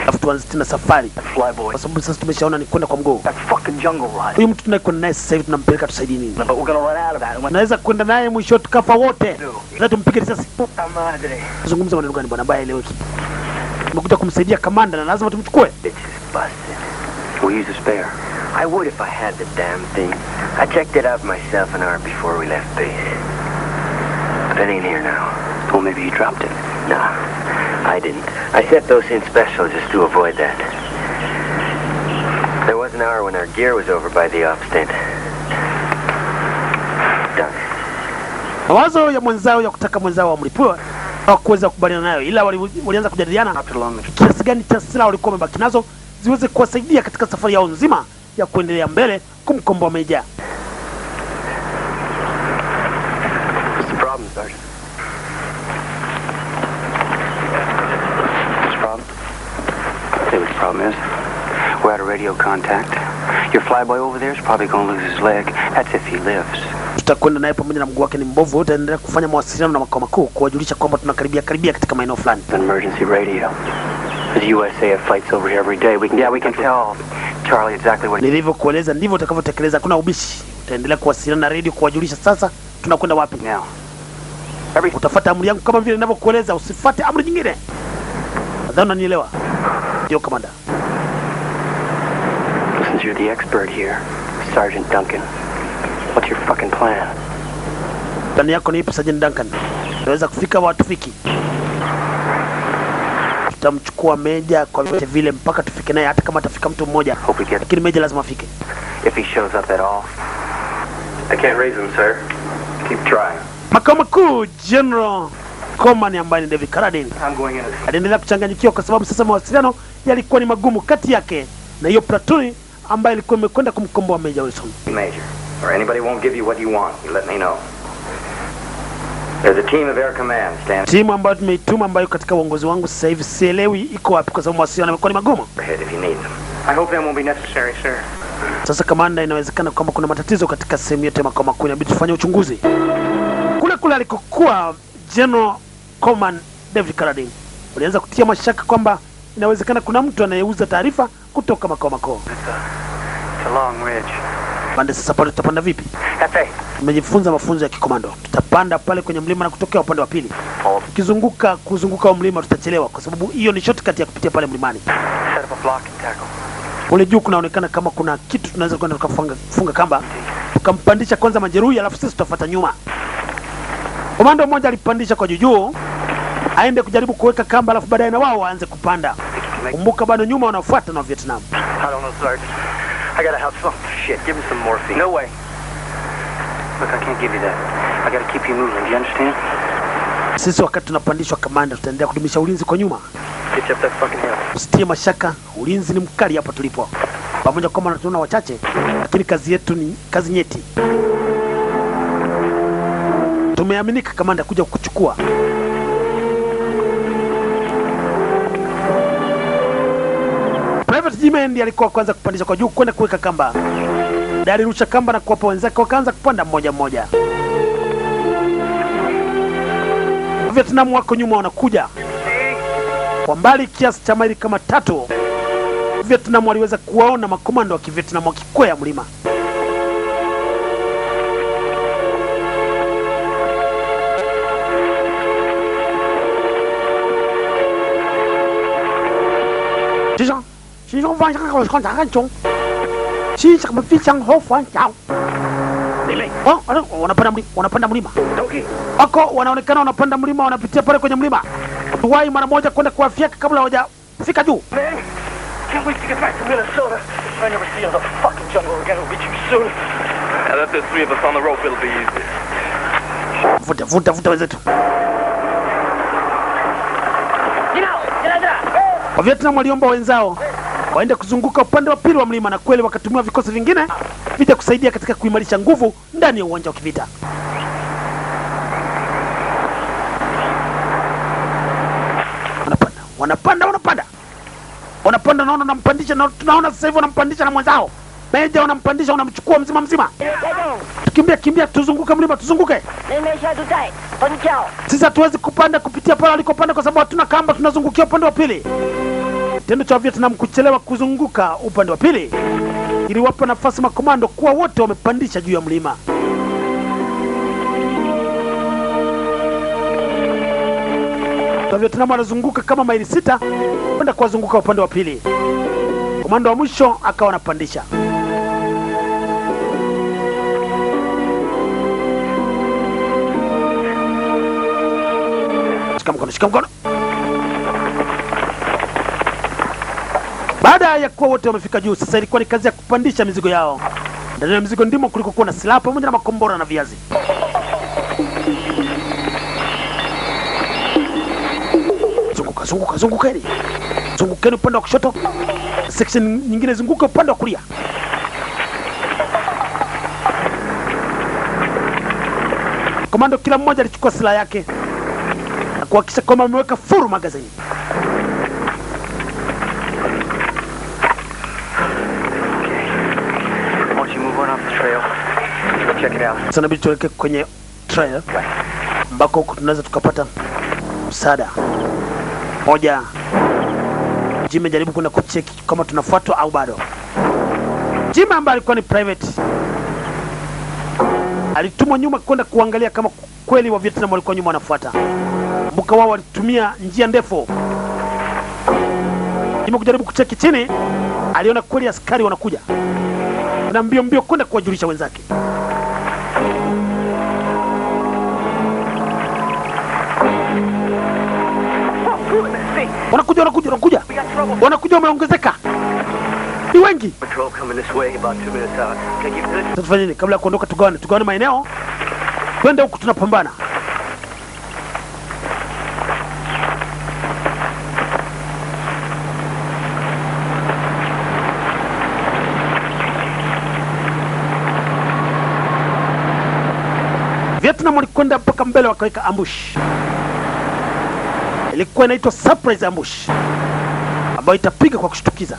Alafu tuanze tena safari. Kwa sababu sasa tumeshaona ni kwenda kwa mguu. That fucking jungle ride. Huyu mtu tunayekwenda naye sasa hivi tunampeleka tusaidie nini? But we're gonna run out of that. Naweza kwenda naye mwisho tukafa wote. Sasa tumpige risasi. Madre. Zungumza maneno gani bwana baya eleweki. Tumekuja kumsaidia kamanda na lazima tumchukue. Bitch is busted. We'll use a spare. I would if I had the damn thing. I checked it out myself an hour before we left base. But it ain't here now. Well, maybe you dropped it. Nah, I didn't. I set those in special just to avoid that. There was an hour when our gear was over by the off stand. Done. Mawazo ya mwenzao ya kutaka mwenzao wamlipue hawakuweza kukubaliana nayo, ila walianza kujadiliana kiasi gani cha silaha walikuwa wamebaki nazo ziweze kuwasaidia katika safari yao nzima ya kuendelea mbele kumkomboa Meja. What's the problem, Sergeant? The problem is, we're out of radio contact. Your flyboy over there is probably going to lose his leg. That's if he lives. Tutakwenda naye pamoja na mguu wake ni mbovu. Tutaendelea kufanya mawasiliano na makao makuu kuwajulisha kwamba tunakaribia katika maeneo fulani. Emergency radio. The USAF fights over here every day. We can tell Charlie exactly what. Nilivyokueleza ndivyo utakavyotekeleza. Hakuna ubishi. Utaendelea kuwasiliana na radio kuwajulisha sasa tunakwenda wapi. Now. Utafuata amri yangu kama vile ninavyokueleza, usifuate amri nyingine. Nadhani unanielewa. Ndio kamanda. Since you're the expert here, Sergeant Duncan, what's your fucking plan? Plani yako ni ipi, Sergeant Duncan? Tunaweza kufika watu fiki. Tutamchukua Meja kwa vyote vile mpaka tufike naye, hata kama atafika mtu mmoja. Lakini Meja lazima afike. If he shows up at all. I can't raise him, sir. Keep trying. Makao makuu General Coleman ambaye ni David Carradine aliendelea kuchanganyikiwa kwa sababu sasa mawasiliano yalikuwa ni magumu kati yake na hiyo platoon ambayo ilikuwa imekwenda kumkomboa Major Wilson. Major, or anybody won't give you what you want, you let me know. There's a team of air command standing. Timu ambayo tumeituma ambayo katika uongozi wangu sasa hivi sielewi iko wapi kwa sababu mawasiliano yamekuwa ni magumu. If you need them. I hope that won't be necessary, sir. Sasa kamanda, inawezekana kwamba kuna matatizo katika sehemu yote makao makuu, inabidi tufanye uchunguzi. Kule alikokuwa General Coleman David Carradine, walianza kutia mashaka kwamba inawezekana kuna mtu anayeuza taarifa kutoka makao makuu. It's a long ridge. Pande sasa pale tutapanda vipi? Cafe. Tumejifunza mafunzo ya kikomando. Tutapanda pale kwenye mlima na kutokea upande wa pili. Kuzunguka wa mlima tutachelewa kwa sababu hiyo ni shortcut ya kupitia pale mlimani. Set up a block and tackle. Kule juu kunaonekana kama kuna kitu tunaweza kwenda tukafunga kamba. Tukampandisha kwanza majeruhi alafu sisi tutafuata nyuma. Komando mmoja alipandisha kwa juu aende kujaribu kuweka kamba alafu baadaye na wao waanze kupanda. Kumbuka bado nyuma wanafuata na Vietnam. I don't know, Sergeant. I gotta have some shit. Give me some morphine. No way. Look, I can't give you that. I gotta keep you moving. Do you understand? Sisi wakati tunapandishwa kamanda tutaendelea kudumisha ulinzi kwa nyuma. Get you up that fucking hill. Usitie mashaka, ulinzi ni mkali hapa tulipo. Pamoja kwamba tunaona wachache, lakini kazi yetu ni kazi nyeti. Tumeaminika kamanda kuja kukuchukua. Private Jimmy ndiye alikuwa kwanza kupandisha kwa juu kwenda kuweka kamba. Dari rusha kamba na kuwapa wenzake wakaanza kupanda mmoja mmoja. Vietnam wako nyuma wanakuja. Kwa mbali kiasi cha maili kama 3, Vietnam waliweza kuwaona makomando wa Kivietnam wakikwea mlima. Wanapanda mlima. Wako wanaonekana wanapanda mlima, wanapitia pale kwenye mlima. Tuwai mara moja kwenda kuwafyeka kabla hawajafika juu. Can't wait to get back to Minnesota. I never see you in the fucking jungle again. We'll get you soon. And if there's 3 of us on the rope, it'll be easy. Vuta wenzetu. Wa Vietnam waliomba wenzao waende kuzunguka upande wa pili wa mlima, na kweli wakatumia vikosi vingine vija kusaidia katika kuimarisha nguvu ndani ya uwanja wa kivita. Wanapanda naona wanampandisha, na tunaona sasa hivi wanampandisha na mwenzao. Meja wanampandisha, wanamchukua mzima. Kimbia tuzunguke mlima, tuzunguke. Sisi hatuwezi kupanda kupitia pale walikopanda kwa sababu hatuna kamba, tunazungukia upande wa pili. Tendo cha Vietnam kuchelewa kuzunguka upande wa pili iliwapa nafasi makomando kuwa wote wamepandisha juu ya mlima. Vietnam wanazunguka kama maili 6 kwenda kuwazunguka upande wa pili. Komando wa mwisho akawa anapandisha. Shika mkono. Baada ya kuwa wote wamefika juu, sasa ilikuwa ni kazi ya kupandisha mizigo yao. Ndani ya mizigo ndimo kuliko kuwa na silaha pamoja na makombora na viazi. Zungukeni. Zungukeni upande wa kushoto. Section nyingine zunguka upande wa kulia. Komando kila mmoja alichukua silaha yake na kuhakikisha kwamba ameweka full magazine. Sasa nabidi tuelekee kwenye trail ambako tunaweza tukapata msaada. Moja, Jimmy jaribu kwenda kucheki kama tunafuatwa au bado. Jimmy ambaye alikuwa ni private alitumwa nyuma kwenda kuangalia kama kweli wa Vietnam walikuwa nyuma wanafuata. Kumbuka wao walitumia njia ndefu. Jimmy kujaribu kucheki chini, aliona kweli askari wanakuja. Na mbio kwenda kuwajulisha wenzake. Wanakuja wameongezeka. Ni wengi. Tutafanya nini kabla ya kuondoka? Tugawane maeneo. Twende huku tunapambana. Vietnam walikwenda mpaka mbele wakaweka ambush. Ilikuwa inaitwa surprise ambush, ambayo itapiga kwa kushtukiza.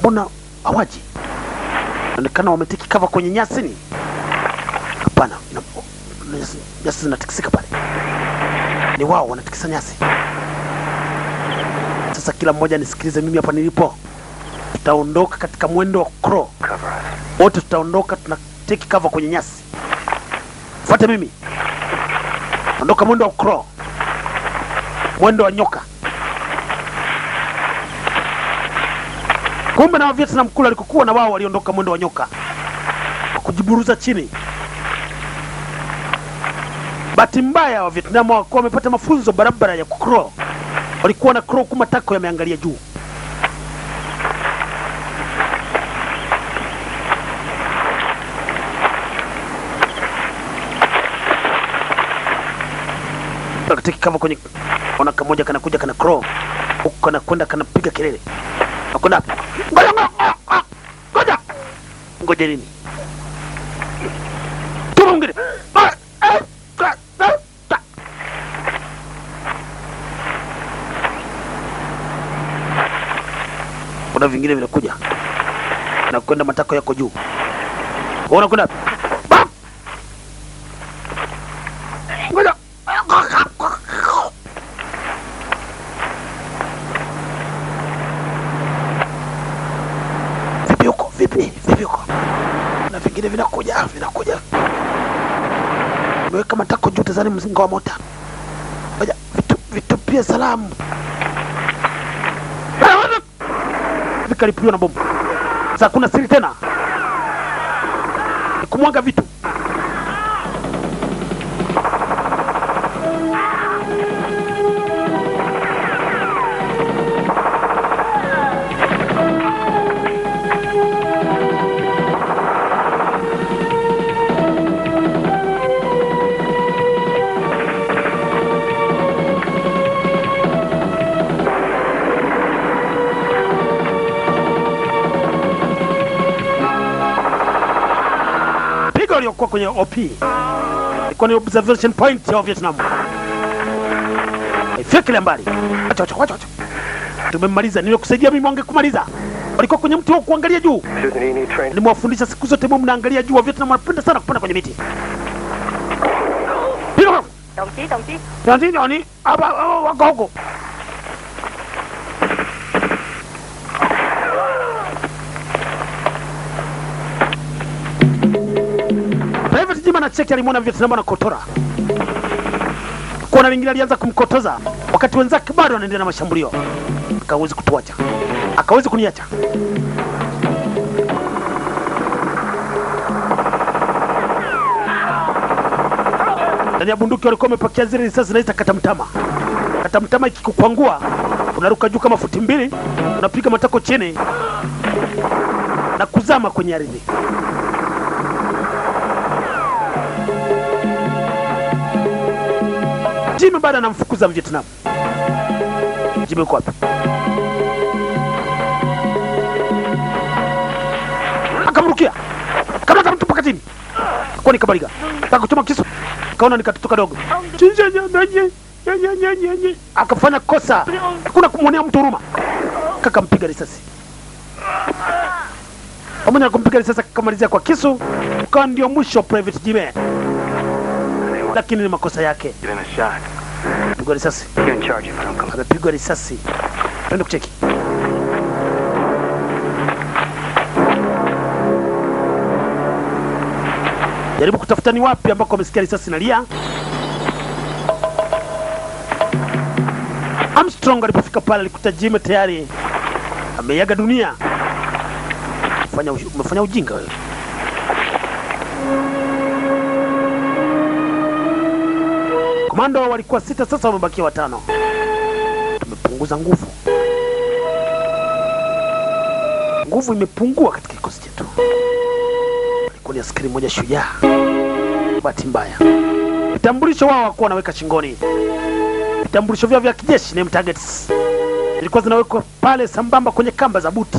Mbona hawaji? Inaonekana wametiki cover kwenye nyasi ni? Hapana, nyasi zinatikisika pale. Ni wao wanatikisa nyasi. Sasa kila mmoja nisikilize mimi hapa nilipo. Tutaondoka katika mwendo wa crawl. Wote tutaondoka, tunateki cover kwenye nyasi. Fuate mimi. Ondoka mwendo wa crawl. Mwendo wa nyoka. Kumbe na Vietnam kule alikokuwa na wao waliondoka mwendo wa nyoka, kujiburuza chini. Bahati mbaya wa Vietnam walikuwa wamepata mafunzo barabara ya kucrawl. Walikuwa na crawl kuma tako yameangalia juu. Wakatiki kama kwenye ona kamoja kanakuja kana crawl. Huko kanakwenda kanapiga kelele. Hakuna. Ngoja nini? Tumongere. Kuna vingine vinakuja. Nakwenda matako yako juu. Unaona kuna? Ngoja. Vipi huko? Na vingine vinakuja. Umeweka matako juu, tazani mzinga wa mota. Ngoja, vitupie salamu. Vikaripiwa na bomu. Sasa kuna siri tena. Kumwaga vitu. Waliokuwa kwenye OP ilikuwa ni observation point ya Vietnam. Ifekele mbali. Acha. Tumemaliza. Nilikusaidia mimi wange kumaliza. Walikuwa kwenye mti wa kuangalia juu. Nimewafundisha siku zote mimi mnaangalia juu. Wa Vietnam wanapenda sana kupanda kwenye miti. Đồng chí. Aba wako huko. Jima na cheki alimwona Vietnam na kotora. Kuna wengine alianza kumkotoza wakati wenzake bado wanaendelea na mashambulio. Akawezi kutuacha. Akawezi kuniacha. Ndani ya bunduki walikuwa wamepakia zile risasi zinaita katamtama. Katamtama ikikukwangua, unaruka juu kama futi 2, unapiga matako chini na kuzama kwenye ardhi. Jimmy bado anamfukuza Vietnam. Jimmy uko wapi? Akamrukia. Kama mtu pakatini. Kwa nikabaliga. Akakuchoma kisu. Kaona nikatotoka dogo. Akafanya kosa. Hakuna kumuonea mtu huruma. Kakampiga risasi. Pamoja na kumpiga risasi akamalizia kwa kisu. Ukawa ndio mwisho Private Jimmy. Lakini ni makosa yake. Pigwa risasi. Amepigwa risasi. Twende kucheki. Jaribu kutafuta ni wapi ambako amesikia risasi inalia. Armstrong alipofika pale alikuta Jimmy tayari ameaga dunia. Umefanya ujinga wewe. Komando walikuwa 6, sasa wamebakia 5. Tumepunguza nguvu. Nguvu imepungua katika kikosi chetu. Alikuwa ni askari mmoja shujaa. Bahati mbaya. Vitambulisho wao hawakuwa wanaweka shingoni. Vitambulisho vyao vya kijeshi name targets. zilikuwa zinawekwa pale sambamba kwenye kamba za buti.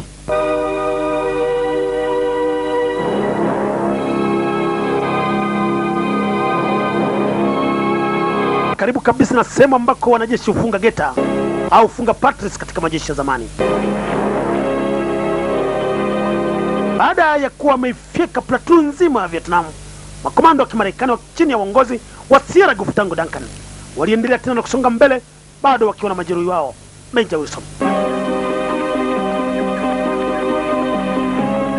Karibu kabisa na sehemu ambako wanajeshi hufunga geta au hufunga patris katika majeshi ya zamani. Baada ya kuwa wameifyeka platoon nzima ya Vietnam, makomando wa Kimarekani wa chini ya uongozi wa Sierra Tango Duncan waliendelea tena na kusonga mbele, bado wakiwa na majeruhi wao Major Wilson.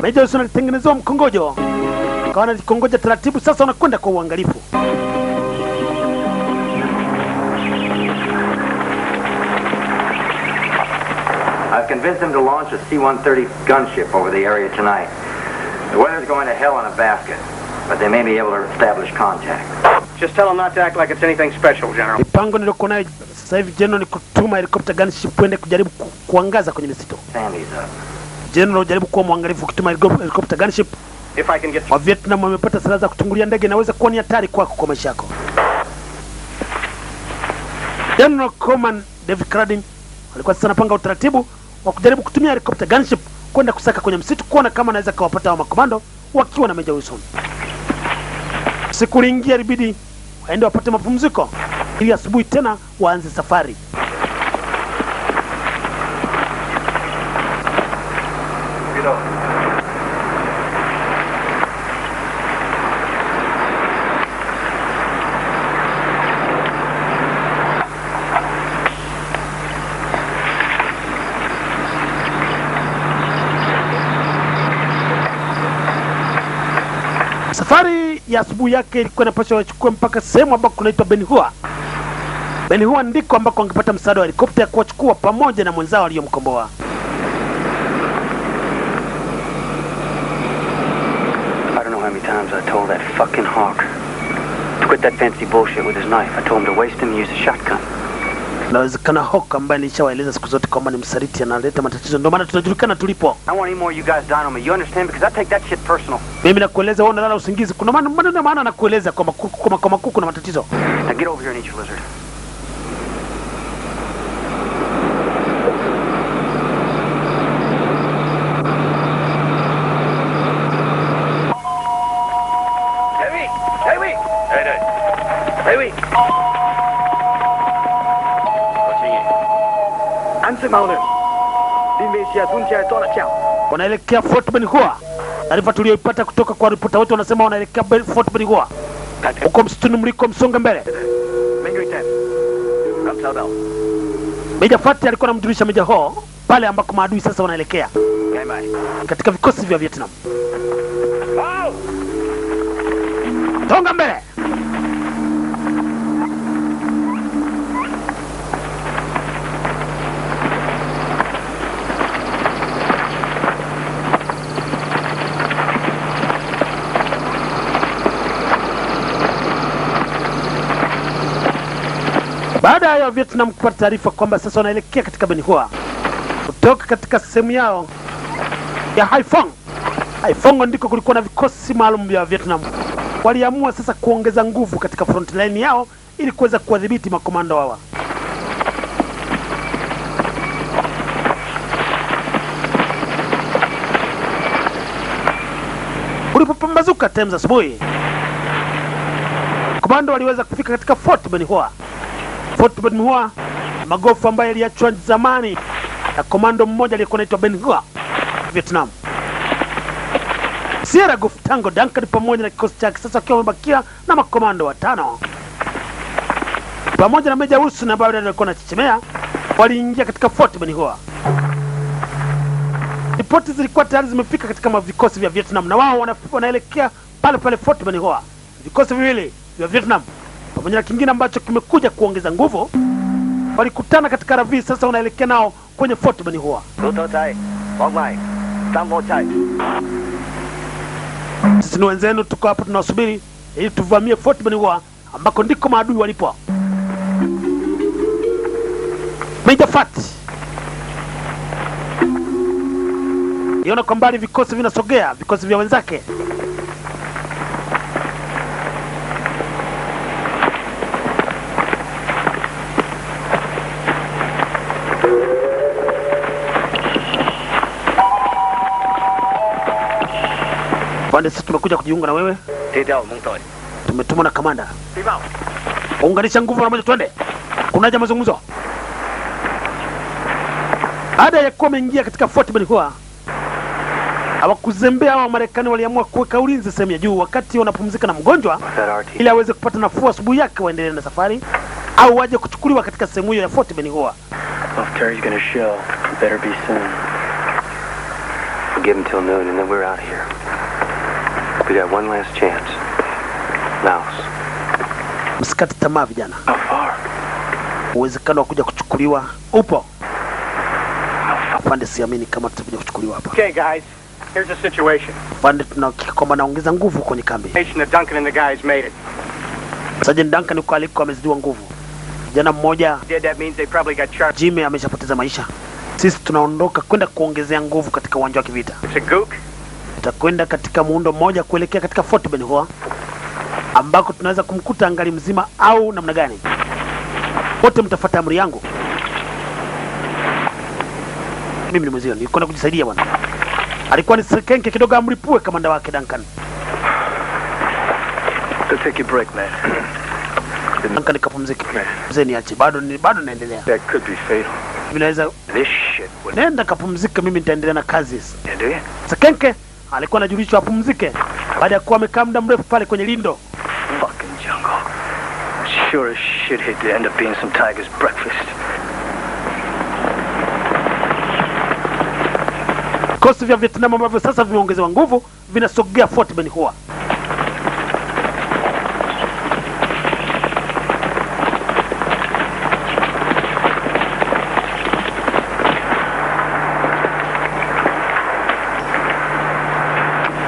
Major Wilson alitengenezewa mkongojo, akawa anajikongoja taratibu. Sasa wanakwenda kwa uangalifu. I've convinced them to launch a C-130 gunship over the area tonight. The weather's going to hell in a basket, but they may be able to establish contact. Just tell them not to act like it's anything special, General. Mipango nilikuwa nayo sasa hivi General ni kutuma helicopter gunship kwenda kujaribu kuangaza kwenye misitu. Sandy's up. General, jaribu kuwa mwangalifu ukituma helicopter gunship. If I can get... Wa Vietnam wamepata silaha za kutungulia ndege, inaweza kuwa ni hatari kwako kwa maisha yako. General Coleman David Cradin alikuwa sasa anapanga utaratibu wa kujaribu kutumia helicopter gunship kwenda kusaka kwenye msitu, kuona kama anaweza kuwapata wa makomando wakiwa na Major Wilson. Siku nyingine ilibidi waende wapate mapumziko ili asubuhi tena waanze safari. Safari ya asubuhi yake ilikuwa inapaswa wachukue mpaka sehemu ambako kunaitwa Ben Hua. Ben Hua ndiko ambako wangepata msaada wa helikopta ya kuwachukua pamoja na mwenzao aliyomkomboa. I don't know how many times I told that fucking hawk to quit that fancy bullshit with his knife. I told him to waste him and use a shotgun. Nawezekana Hawk ambaye nilishawaeleza siku zote kwamba ni msaliti, analeta matatizo, ndio maana tunajulikana tulipo. I want any more you guys dying on me. You understand? Because I take that shit personal. Mimi nakueleza wewe unalala usingizi. Kuna maana nakueleza kwamba kuku na matatizo. Now get over here and eat your lizard. Wanaelekea Fort Ben Hua. Taarifa tuliyoipata kutoka kwa ripota wetu wanasema wanaelekea Fort Ben Hua. Huko msituni mliko msonga mbele. Meja Fati alikuwa anamjulisha Meja Ho pale ambako maadui sasa wanaelekea katika vikosi vya Vietnam. Songa mbele. Baada ya Vietnam kupata taarifa kwamba sasa wanaelekea katika Ben Hua kutoka katika sehemu yao ya Haiphong. Haiphong ndiko kulikuwa na vikosi maalum vya Vietnam. Waliamua sasa kuongeza nguvu katika front line yao ili kuweza kuwadhibiti makomando hawa. Ulipopambazuka time za asubuhi, komando waliweza kufika katika Fort Ben Hua. Fort Ben Hua, magofu ambayo yaliachwa zamani na komando mmoja aliyekuwa anaitwa Ben Hua Vietnam. Sierra Tango Duncan pamoja na kikosi chake sasa wakiwa wamebakia na makomando watano pamoja na Major Wilson ambaye alikuwa anachechemea, waliingia katika Fort Ben Hua. Ripoti zilikuwa tayari zimefika katika vikosi vya Vietnam na wao wanaelekea pale Fort Ben Hua. Vikosi viwili vya Vietnam pamoja na kingine ambacho kimekuja kuongeza nguvu walikutana katika Ravi, sasa wanaelekea nao kwenye Fort Ben Hua. Sisi ni wenzenu, tuko hapa tunawasubiri ili tuvamie Fort Ben Hua ambako ndiko maadui walipo. Major Fat iona kwa mbali vikosi vinasogea, vikosi vya wenzake. Pande sisi tumekuja kujiunga na wewe. Tumetumwa na kamanda. Unganisha nguvu na moja twende. Kunaja mazungumzo. Baada ya kuwa wameingia katika Fort Benhua, hawakuzembea. Wa Marekani waliamua kuweka ulinzi sehemu ya juu wakati wanapumzika na mgonjwa ili aweze kupata nafuu asubuhi yake waendelee na safari au waje kuchukuliwa katika sehemu hiyo ya Fort Benhua. Terry's gonna show. Better be soon. We'll give him till noon and then we're out of here. We got one last chance. Laos. Msikate tamaa vijana. Uwezekano wa kuja kuchukuliwa upo. Pande siamini kama tutakuja kuchukuliwa hapa. Okay, guys. Here's the situation. Pande tunahakika kwamba naongeza nguvu kwenye kambi. Duncan and the guys made it. Sergeant Duncan yuko aliko amezidiwa nguvu. Jana mmoja That means they probably got charged. Jimmy ameshapoteza maisha. Sisi tunaondoka kwenda kuongezea nguvu katika uwanja wa kivita. It's a gook. Tutakwenda katika muundo mmoja kuelekea katika Fort Benhua ambako tunaweza kumkuta angali mzima au namna gani. Wote mtafuata amri yangu. Mimi ni mzee, niko na kujisaidia bwana. Alikuwa ni Sekenke kidogo amripue kamanda wake Duncan. Take a break, man. Duncan kapumzike. Mzee niache, bado naendelea. That could be fatal. Mimi naweza This shit would... nenda kapumzike, mimi nitaendelea na kazi. Do you? Sekenke alikuwa anajulishwa apumzike baada ya kuwa amekaa muda mrefu pale kwenye lindo. Fucking jungle. Sure as shit hate to end up being some tiger's breakfast. Vikosi vya Vietnam ambavyo sasa vimeongezewa nguvu vinasogea Fort Benhua.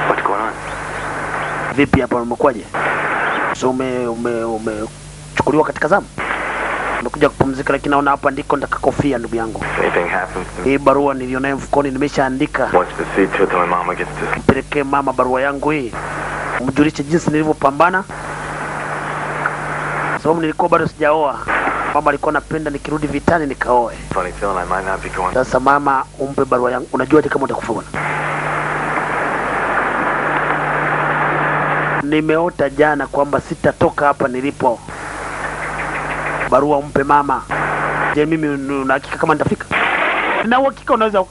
What's going on? Vipi hapa umekwaje? So umechukuliwa katika zamu? Nimekuja kupumzika lakini naona hapa ndiko ndaka kofia ndugu yangu. Anything happens to Hii barua nilionayo mfukoni nimeshaandika. watch the see to it when mama gets to... Pelekee mama barua yangu hii. Umjulishe jinsi nilivyopambana. Sababu nilikuwa bado sijaoa. Mama alikuwa anapenda nikirudi vitani nikaoe. Funny feeling I might not be going... Sasa mama umpe barua yangu. Unajua kama utakufa bwana. Nimeota jana kwamba sitatoka hapa nilipo. Barua umpe mama. Je, mimi una hakika kama nitafika? Na uhakika unaweza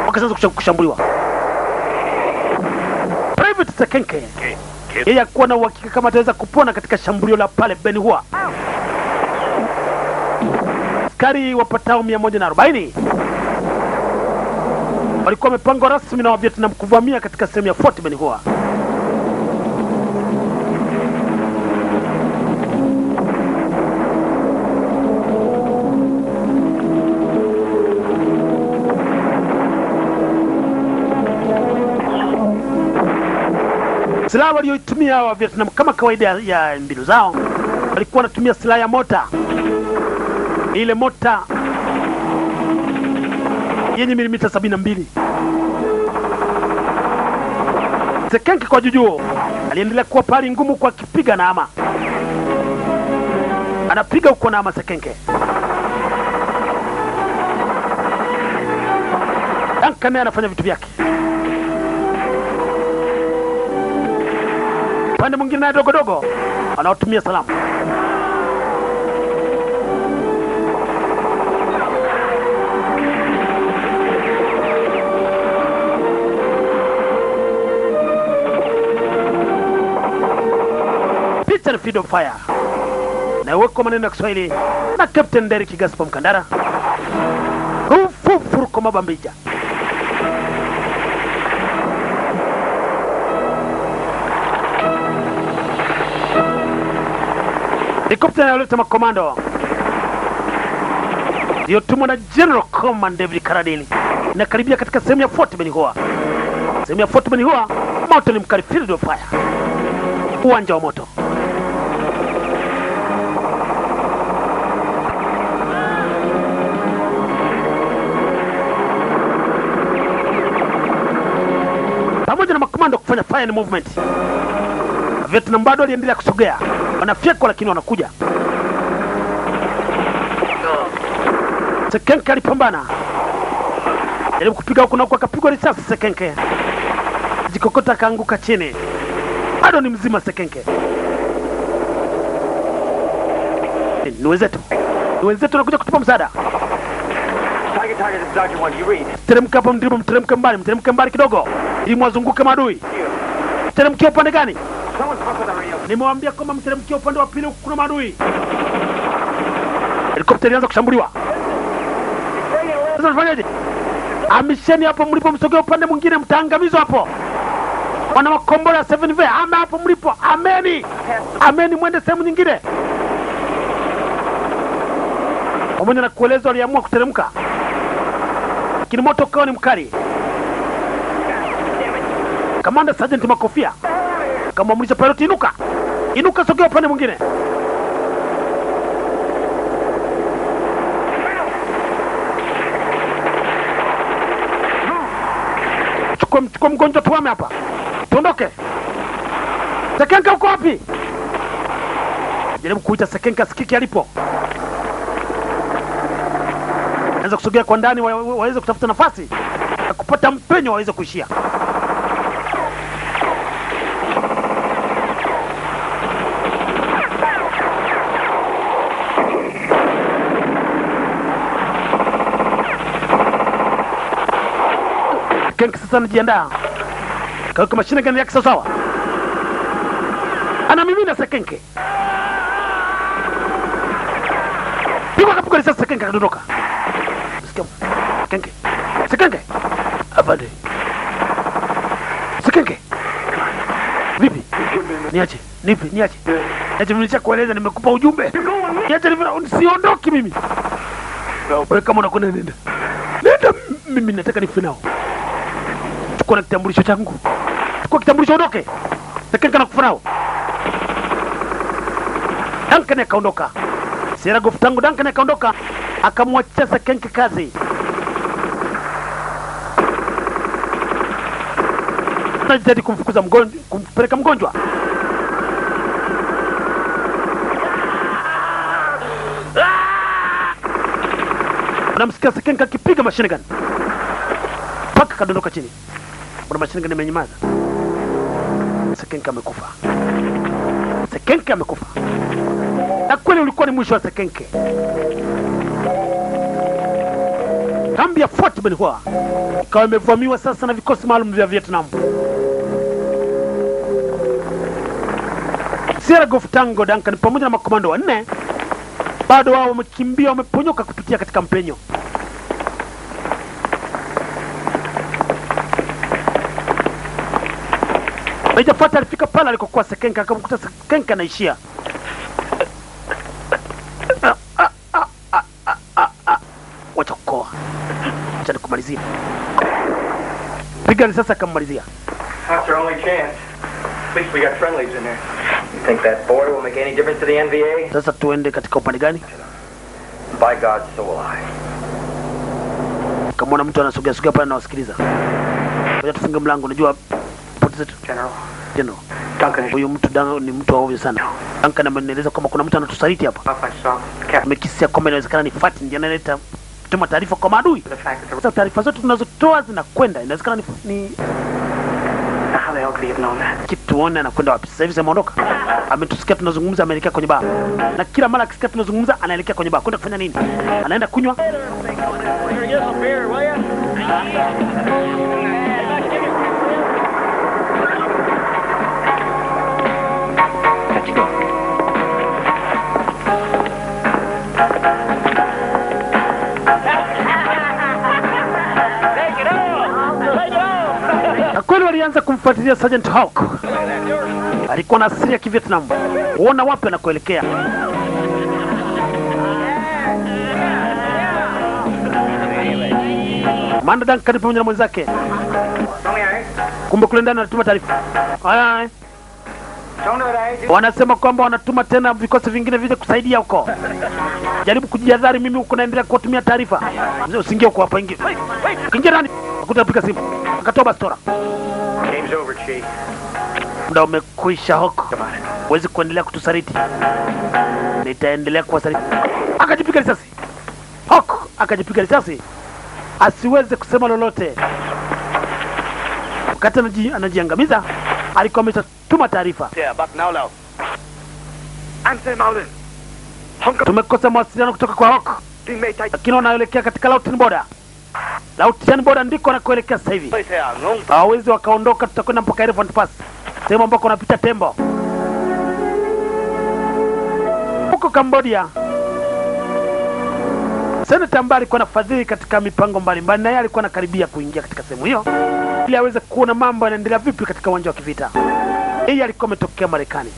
wakaanza kushambuliwa. Private Sekenke. Yeye hakuwa na uhakika kama ataweza kupona katika shambulio la pale Benhua. Askari wapatao 140 walikuwa wamepangwa rasmi na wa Vietnam kuvamia katika sehemu ya Fort Benhua. Silaha walioitumia wa Vietnam kama kawaida ya mbinu zao, walikuwa wanatumia silaha ya mota. Ile mota yenye milimita 72. Sekenke kwa juju aliendelea kuwa pali ngumu kwa kipiga na ama. Anapiga huko na ama Sekenke. Duncan anafanya vitu vyake. Pande mwingine na dogo anaotumia salamu. Peter Freedom Fire. Na uweko maneno ya Kiswahili na Captain Derek Gaspar Mkandara. Rufu kwa mabambija. Helikopta inayoleta makomando iliyotumwa na General Command David Carradine inakaribia katika sehemu ya Fort Benhua. Sehemu ya Fort Benhua, moto ni mkali, field of fire. Uwanja wa moto. Pamoja na makomando kufanya fire and movement, Vietnam bado waliendelea kusogea. Wanafyekwa lakini wanakuja. Sekenke alipambana. Jaribu kupiga huko na huko, akapigwa risasi Sekenke. Jikokota akaanguka chini. bado ni mzima Sekenke. Ni wenzetu wanakuja kutupa msaada. Teremka hapo, mteremke mbali kidogo ili mwazunguke maadui. Teremkia upande gani? Nimewaambia kwamba mteremkia upande wa pili, kuna maadui. Helikopta ilianza kushambuliwa. Sasa tufanyaje? Amisheni hapo mlipo, msogea upande mwingine, mtaangamizwa hapo. Wana makombora ya 7V, ama hapo mlipo. Ameni mwende sehemu nyingine. Pamoja na kueleza waliamua kuteremka, lakini moto ukawa ni mkali. Kamanda Sergeant Makofia akamwamrisha pilot, inuka, sogea upande mwingine. Chukua mgonjwa, tuame hapa, tuondoke. Sekenka uko wapi? Jaribu kuita Sekenka, sikiki alipo. Anza kusogea kwa ndani, waweze kutafuta nafasi na kupata mpenyo, waweze kuishia. Sekenka sasa anajiandaa, kaweka mashine gani yake sawa. Anamimina Sekenke. Pigwa kapuka risasi, Sekenke akadondoka. Sekenke. Abade. Sekenke. Vipi? Niache. Niache. Niache, mimi nishakueleza, nimekupa ujumbe. Niache, siondoki mimi. Wewe kama unakwenda nenda. Mimi nataka nife nao. Chukua na kitambulisho changu. Chukua kitambulisho, ondoke. Sekenke anakufa nao. Duncan akaondoka. Sierra Goff Tango Duncan akaondoka, akamwachia Sekenke kazi. Anajitahidi kumfukuza mgonjwa, kumpeleka mgonjwa. Anamsikia Sekenke akipiga machine gun mpaka kadondoka chini. Kuna machine gun imenyamaza. Sekenke amekufa. Na kweli ulikuwa ni mwisho wa Sekenke. Kambi ya Fort Benhua ikawa imevamiwa sasa na vikosi maalum vya Vietnam. Sierra Goff Tango Duncan pamoja na makomando wanne bado wao wamekimbia, wameponyoka kupitia katika mpenyo. Haijapata, alifika pale alikokuwa Sekenke, akamkuta Sekenke anaishia. Wacha kukoa. Acha nikumalizia. Piga risasi akammalizia. That's our only chance. At least we got friendlies in there. You think that border will make any difference to the NVA? Sasa tuende katika upande gani? By God, so will I. Kama mtu anasogea pale na wasikiliza. Ngoja tufunge mlango, unajua pote zetu. General. Duncan, huyu mtu ni mtu ovyo sana. Duncan amenieleza kwamba kuna mtu anatusaliti hapa. Amekisia kwamba inawezekana ni Fati ndiye analeta tuma taarifa kwa maadui. Sasa taarifa zote tunazotoa zinakwenda, inawezekana ni How the hell could he have known that? Kituone anakwenda wapi? Sasa hivi ameondoka. Ametusikia tunazungumza, ameelekea kwenye baa. Na kila mara akisikia tunazungumza anaelekea kwenye baa. Kwenda kufanya nini? Anaenda kunywa. Kweli walianza kumfuatilia Sergeant Hawk. Alikuwa na asili ya Kivietnam. Uona wapi anakoelekea. Manda Duncan pamoja na mwenzake. Kumbe kule ndani anatuma taarifa. Haya. Wanasema kwamba wanatuma tena vikosi vingine vije kusaidia huko. Jaribu kujihadhari, mimi huko naendelea kutumia taarifa. Mzee usiingie huko hapa, ingia. Kingia ndani. Akutapiga simu. Akatoa bastora. Game's over, Chief. Muda umekwisha huko. Huwezi kuendelea kutusaliti. Nitaendelea kuwasaliti. Akajipiga risasi. Huko akajipiga risasi. Asiweze kusema lolote. Wakati anajiangamiza, alikuwa tuma taarifa. Tumekosa mawasiliano kutoka kwa Hawk, lakini wanaelekea katika Lauten Border. Lauten Border ndiko wanakoelekea sasa hivi. Hawawezi wakaondoka, tutakwenda mpaka Elephant Pass, sehemu ambako wanapita tembo. Huko Cambodia, seneta ambaye alikuwa anafadhili katika mipango mbalimbali, na yeye alikuwa anakaribia kuingia katika sehemu hiyo ili aweze kuona mambo yanaendelea vipi katika uwanja wa kivita. Yeye alikuwa ametokea Marekani.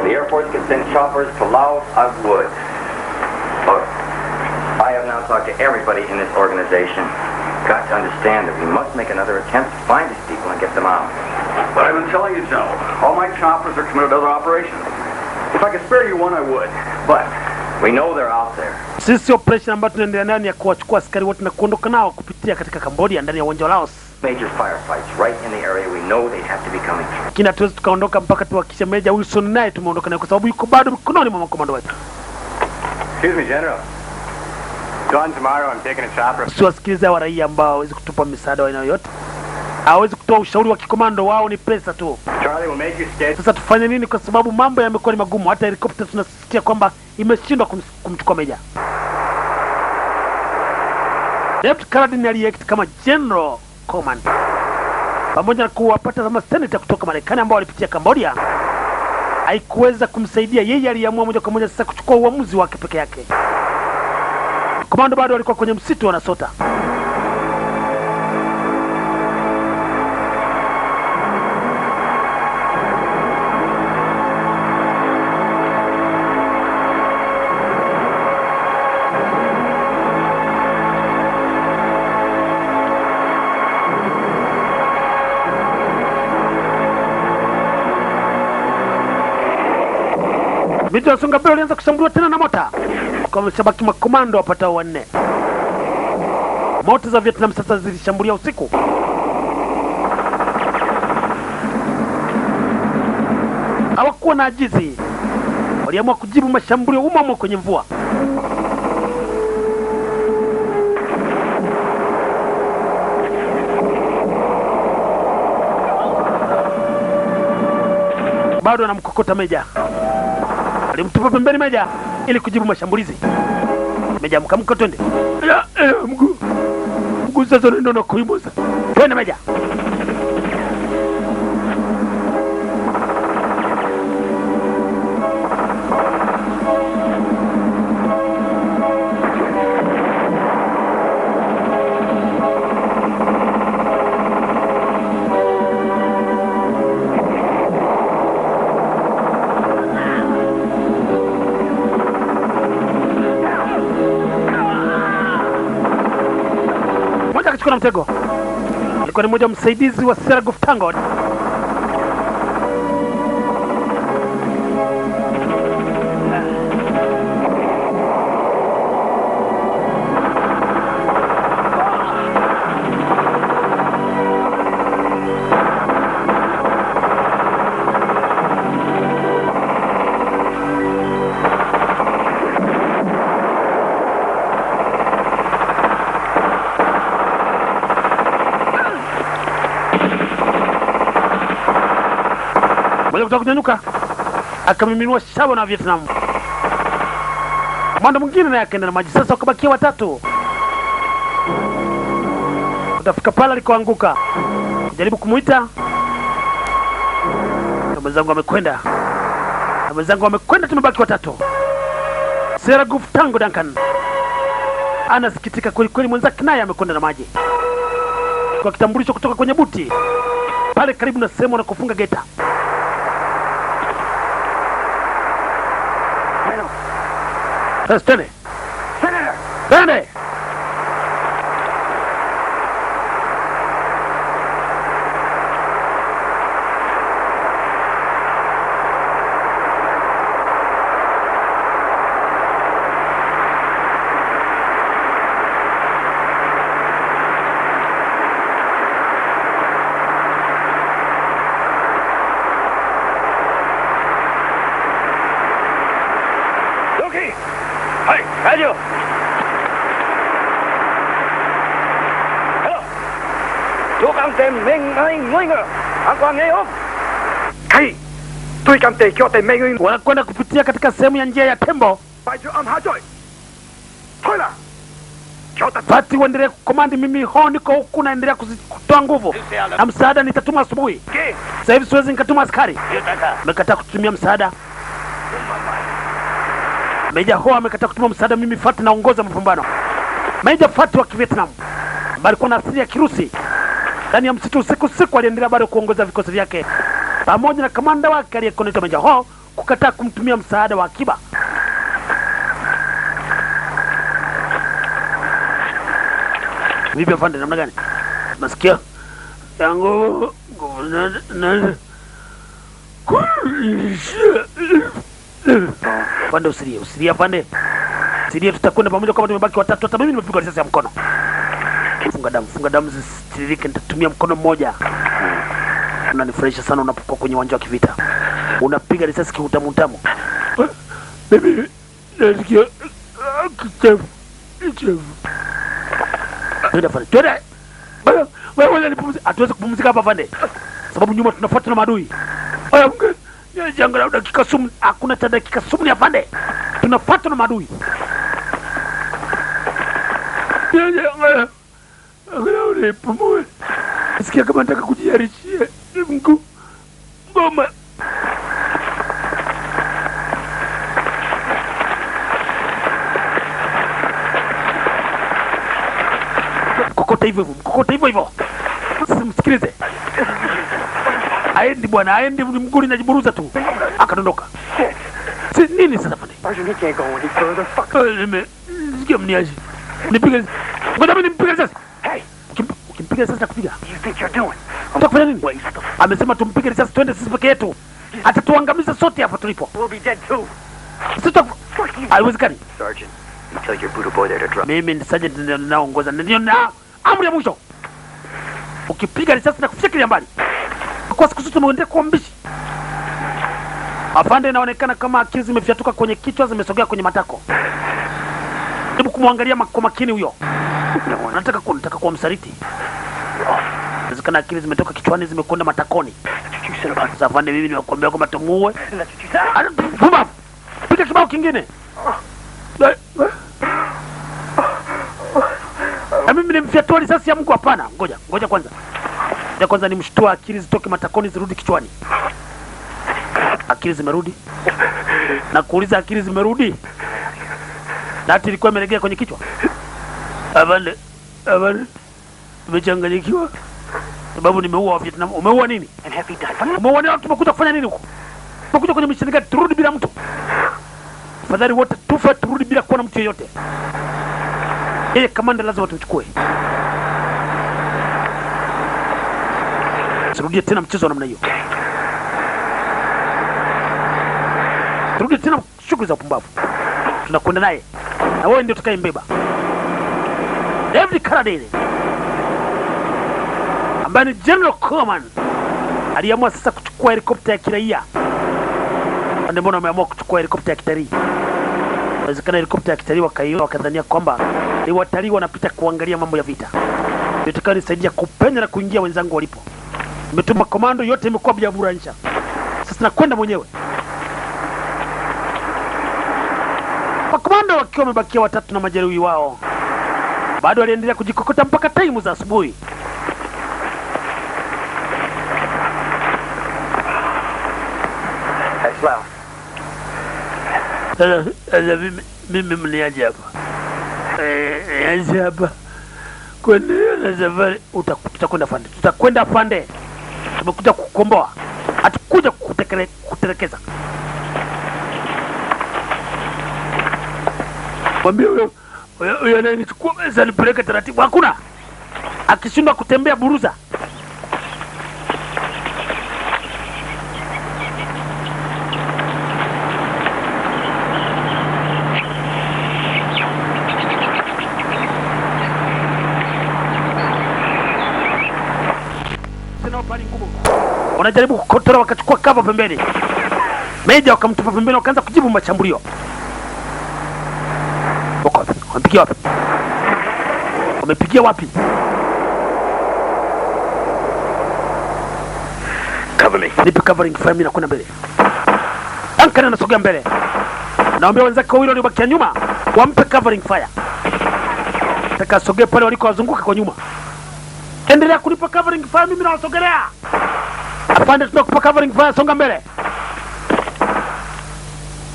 The Air Force can send choppers to Laos, I would. Look, I have now talked to everybody in this organization. Got to understand that we must make another attempt to find these people and get them out. But I've been telling you, General, all my choppers are committed to other operations. If I could spare you one, I would. But we know they're out there. Sisi operation ambayo tunaendelea nayo ni ya kuwachukua askari wote na kuondoka nao kupitia katika Cambodia ndani ya uwanja wa Laos. Major firefights right in the area we know they'd have to be coming through. Lakini hatuwezi tukaondoka mpaka tuhakikishe Meja Wilson naye tumeondoka naye, kwa sababu yuko bado mikononi mwa makomando wetu. Excuse me, General. Gone tomorrow, I'm taking a chopper. Siwasikilize wa raia ambao hawezi kutupa misaada wa aina yoyote. Hawezi kutoa ushauri wa kikomando, wao ni pesa tu. Charlie will make you sketch. Sasa tufanye nini, kwa sababu mambo yamekuwa ni magumu. Hata helikopta tunasikia kwamba imeshindwa kumchukua Meja. Lieutenant Carradine aliyeact kama General Command, pamoja na kuwapata kama senator kutoka Marekani ambao walipitia Cambodia, haikuweza kumsaidia. Yeye aliamua moja kwa moja sasa kuchukua uamuzi wake peke yake. Komando bado walikuwa kwenye msitu wanasota. Miji ya Songa Mbele walianza kushambuliwa tena na mota. Kwa mshabaki makomando wapatao 4. Mota za Vietnam sasa zilishambulia usiku. Hawakuwa na ajizi. Waliamua kujibu mashambulio umamo kwenye mvua. Bado anamkokota Meja. Alimtupa pembeni Meja ili kujibu mashambulizi. Meja mkamka, twende. Mguu sasa ndio na kuibuza. Twende Meja. Kuna mtego. Alikuwa ni mmoja msaidizi wa Sergeant Tango. Moja kutoka kunyanyuka, akamiminua shaba na Vietnam. Komando mwingine naye akaenda na maji. Sasa wakabakia 3. Utafika pale alikoanguka. Jaribu kumuita. Na mwenzangu amekwenda. Tumebaki 3. Sergeant Tango Duncan anasikitika kweli kweli, mwenzake naye amekwenda na maji. Kwa kitambulisho kutoka kwenye buti pale karibu na sehemu wanakofunga geta. Twende. Twende. cảm謝命令命啊！我講你好。係，對感謝叫我哋命令。Wanakwenda kupitia katika sehemu ya njia ya tembo. 快住按下載，推啦！ Fati uendelee kukomandi, mimi ho niko huku naendelea kutoa nguvu na msaada nitatuma asubuhi. Sasa hivi siwezi nikatuma askari. Amekataa kutumia msaada. Meja ho amekataa kutuma msaada, mimi Fati naongoza mapambano. Meja Fati wa Kivietnam ambaye alikuwa na asili ya Kirusi ndani ya msitu usiku aliendelea bado kuongoza vikosi vyake pamoja na kamanda wake aliyekuwa anaitwa Meja Ho kukataa kumtumia msaada wa akiba. Vipi afande, namna gani? Nasikia yangu na pande usirie afande. Siria, tutakwenda pamoja kama tumebaki watatu. Hata mimi nimepigwa risasi ya mkono. Funga damu zisitiririke, nitatumia mkono mmoja. Unanifurahisha sana unapokuwa kwenye uwanja wa kivita. Unapiga risasi kiutamu. Mimi nasikia kichefu. Twende. Wewe nipumzike. Hatuwezi kupumzika hapa afande. Sababu nyuma tunafuatwa na maadui. Haya mke. Ni janga la dakika sumu. Hakuna cha dakika sumu ya afande. Tunafuatwa na maadui. Angalau nipumue. Nasikia kama nataka kujiarishia. Ngoma. Mkokota hivyo. Simsikilize. Aendi bwana, aendi mguu najiburuza tu. Akadondoka. Si nini sasa afande? Sikia mniaji. Nipige. Ngoja mimi nimpige sasa. Hey, ukimpiga sasa kupiga. Utakufanya nini? Amesema tumpige risasi twende sisi peke yetu. Atatuangamiza sote hapa tulipo. We'll be dead too. Sasa haiwezekani. Sergeant, you tell your Buddha boy there to drop. Mimi ni sergeant ndio naongoza. Ndio na amri ya mwisho. Ukipiga risasi na kufikiria mbali. Kwa siku zote muendelee kuwa mbishi. Afande, inaonekana kama akili zimefyatuka kwenye kichwa, zimesogea kwenye matako. Hebu kumwangalia kwa makini huyo. Nataka kuwa msaliti. Inawezekana akili zimetoka kichwani zimekwenda matakoni. Sasa afande, mimi nimekuambia kwamba tumuue. Pumba. Piga kibao kingine. Mimi nimfyatua risasi ya mguu hapana. Ngoja kwanza. Kwanza nimshtua akili zitoke matakoni zirudi kichwani. Akili zimerudi. Na kuuliza akili zimerudi. Na ati ilikuwa imelegea kwenye kichwa. Afande. Tumechanganyikiwa. Sababu nimeua wa Vietnam. Umeua nini? Umeua nini? Tumekuja kufanya nini huko? Tumekuja kwenye misheni gani? Turudi bila mtu. Fadhali wote tufa, turudi bila kuona mtu yeyote. Yeye kamanda lazima tumchukue. Turudie tena mchezo wa namna hiyo. Turudie tena shughuli za upumbavu. Tunakwenda naye. Na wewe ndio utakayembeba. David Carradine, ambaye ni General Coleman, aliamua sasa kuchukua helikopta ya kiraia. Ndio mbona wameamua kuchukua helikopta ya kitalii. Inawezekana helikopta ya kitalii wakadhania kwamba ni watalii wanapita kuangalia mambo ya vita. Ndio nisaidia kupenya na kuingia wenzangu walipo. Nimetuma komando yote imekuwa bila buransha. Sasa nakwenda mwenyewe. Makomando wakiwa wamebakia watatu na majeruhi wao. Bado waliendelea kujikokota mpaka taimu za asubuhi. Mimi mniaje hapa? Niaje hapa? Kuendelea na safari. Tutakwenda afande. Tutakwenda afande. Tumekuja kukomboa. Hatukuja kutelekeza. Mwambie huyo anayenichukua meza nipeleke taratibu. Hakuna. Akishindwa kutembea buruza. Wanajaribu kukotora, wakachukua kava pembeni. Meja wakamtupa pembeni, wakaanza kujibu mashambulio. Wamepigia wapi? Cover me. Nipe covering fire, mimi nakwenda mbele. Duncan anasogea mbele. Naambia wenzake wawili waliobakia nyuma wampe covering fire. Nataka asogee pale waliko wazunguka kwa nyuma. Endelea kunipa covering fire, mimi nawasogelea. Afande, tunakupa covering fire, songa mbele.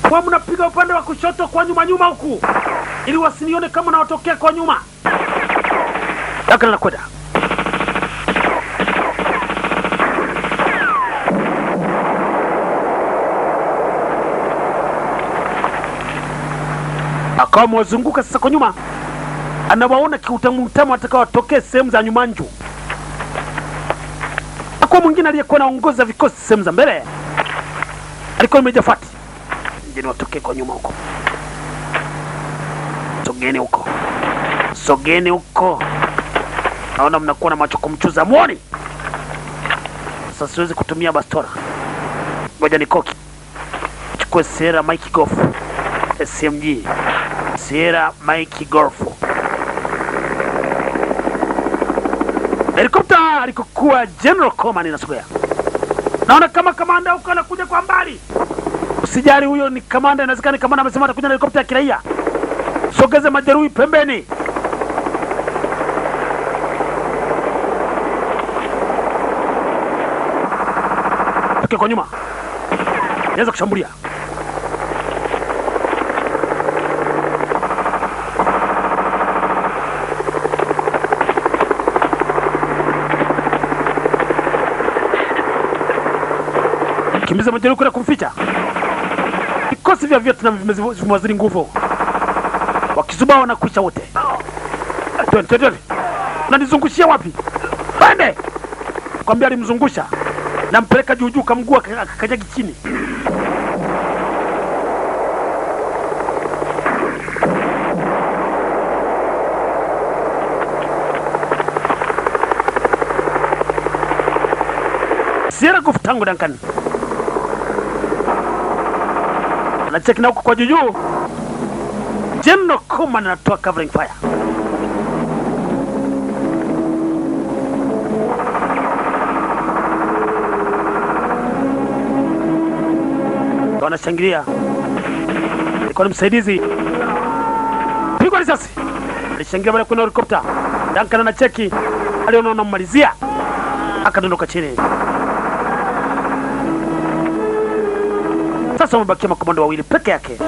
Kwa mnapiga upande wa kushoto kwa nyuma huku, ili wasinione kama nawatokea kwa nyuma. Duncan anakwenda. Akawa mwazunguka sasa kwa nyuma, anawaona kiutamu atakao watokee sehemu za nyuma nju. Kwa mwingine aliyekuwa anaongoza vikosi sehemu za mbele alikuwa Meja Fati. Njeni watokee kwa nyuma huko. Sogeni huko. Naona mnakuwa na macho kumchuza muoni. Sasa siwezi kutumia bastola. Ngoja nikoki. Chukue Sierra Mike Golf SMG. Sierra Mike Golf. Helikopta alikokuwa General Coleman inasogea. Naona kama kamanda huko anakuja kwa mbali. Usijali, huyo ni kamanda, inawezekana kamanda amesema atakuja na helikopta ya kiraia. Sogeze majeruhi pembeni. Toke kwa nyuma. Naweza kushambulia. Kimbiza majeruhi kuna kumficha. Vikosi vya Vietnam vimewazidi nguvu. Wakizuba wanakwisha wote. Twende. Unanizungushia wapi? Twende. Kwambia alimzungusha. Nampeleka juu kamguu akakanyagi chini. Sierra Golf Tango Duncan. Anacheki na huko kwa juu. General Coleman anatoa covering fire. Wanashangilia. Ilikuwa ni msaidizi. Pigwa risasi. Alishangilia baada kuna helikopta. Duncan anacheki. Aliona unamalizia. Akadondoka chini. Sasa wamebakia makomando wawili peke yake.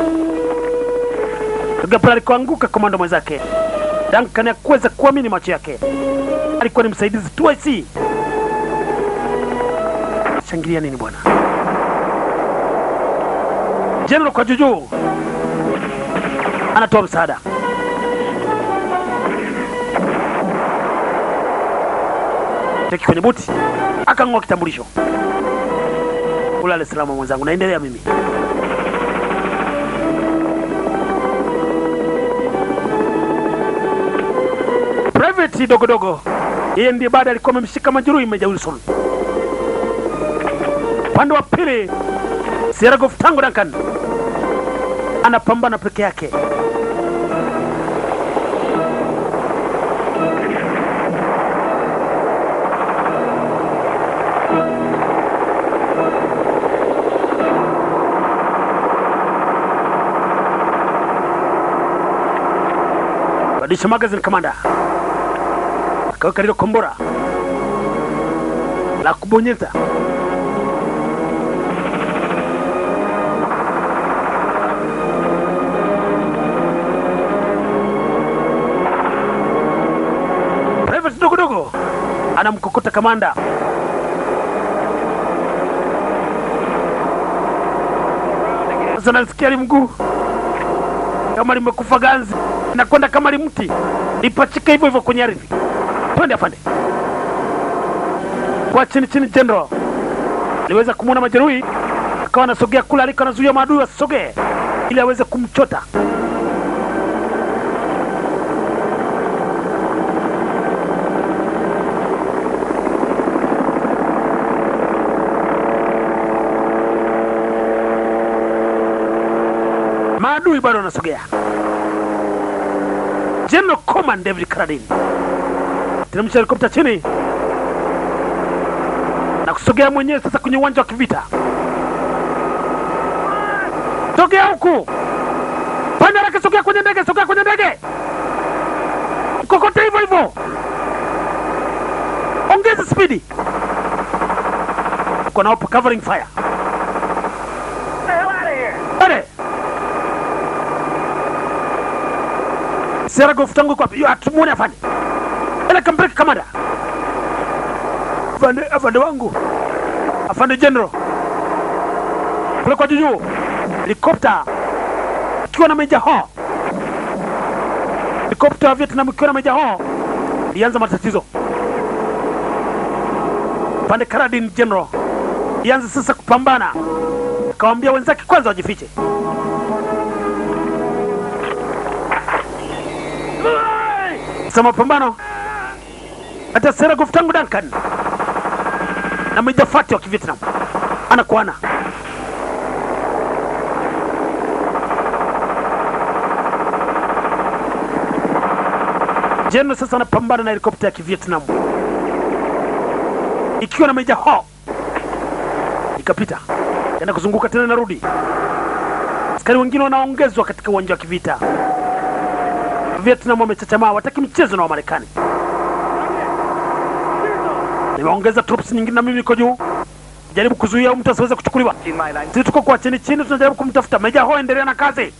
Ghafla alikoanguka komando mwenzake. Duncan hakuweza kuamini macho yake. Alikuwa ni msaidizi tu IC. Shangilia nini bwana? General kwa juu anatoa msaada. Teki kwenye buti. Akang'oa kitambulisho. Ulale salama mwenzangu, naendelea mimi. Private dogodogo. Yeye ndiye baada alikuwa amemshika majeruhi Meja Wilson. Pande wa pili Sierra Golf Tango Duncan anapambana peke yake. Badisha magazine kamanda. Akaweka lilo kombora la kubonyeza. Private dogodogo anamkokota kamanda. Sasa nasikia mguu kama limekufa ganzi. Nakwenda kama limti. Ipachika hivyo kwenye ardhi. Twende afande. Kwa chini General. Aliweza kumuona majeruhi. Akawa anasogea kula aliko anazuia maadui wasogee ili aweze kumchota. Maadui bado wanasogea. General Coleman David Carradine teremsha helikopta chini na kusogea mwenyewe sasa kwenye uwanja wa kivita. Sogea huku. Panda haraka, sogea kwenye ndege, sogea kwenye ndege. Kokote hivyo hivyo. Ongeza spidi. Uko na covering fire. Pale. Seragov tangu kwa hiyo atumuone afanye. Ele kampeleka kamanda. Afande wangu. Afande general. Kule kwa juu. Helikopta. Ikiwa na Meja Ho. Helikopta ya Vietnam ikiwa na Meja Ho. Ilianza matatizo. Afande Karadin general. Ilianza sasa kupambana. Akawaambia wenzake kwanza wajifiche. Sasa mapambano hata Seragov tangu Duncan na Meja Fati wa Kivietnam ana kwa ana. General sasa anapambana na helikopta ya Kivietnam ikiwa na Meja Ho. Ikapita tena kuzunguka tena narudi. Askari wengine wanaongezwa katika uwanja wa kivita. Vietnam wamechachamaa, wataki mchezo na Wamarekani. Nimeongeza troops nyingine na mimi niko juu. Jaribu kuzuia mtu asiweze kuchukuliwa. Sisi tuko kwa chini tunajaribu kumtafuta. Meja Ho, endelea na kazi.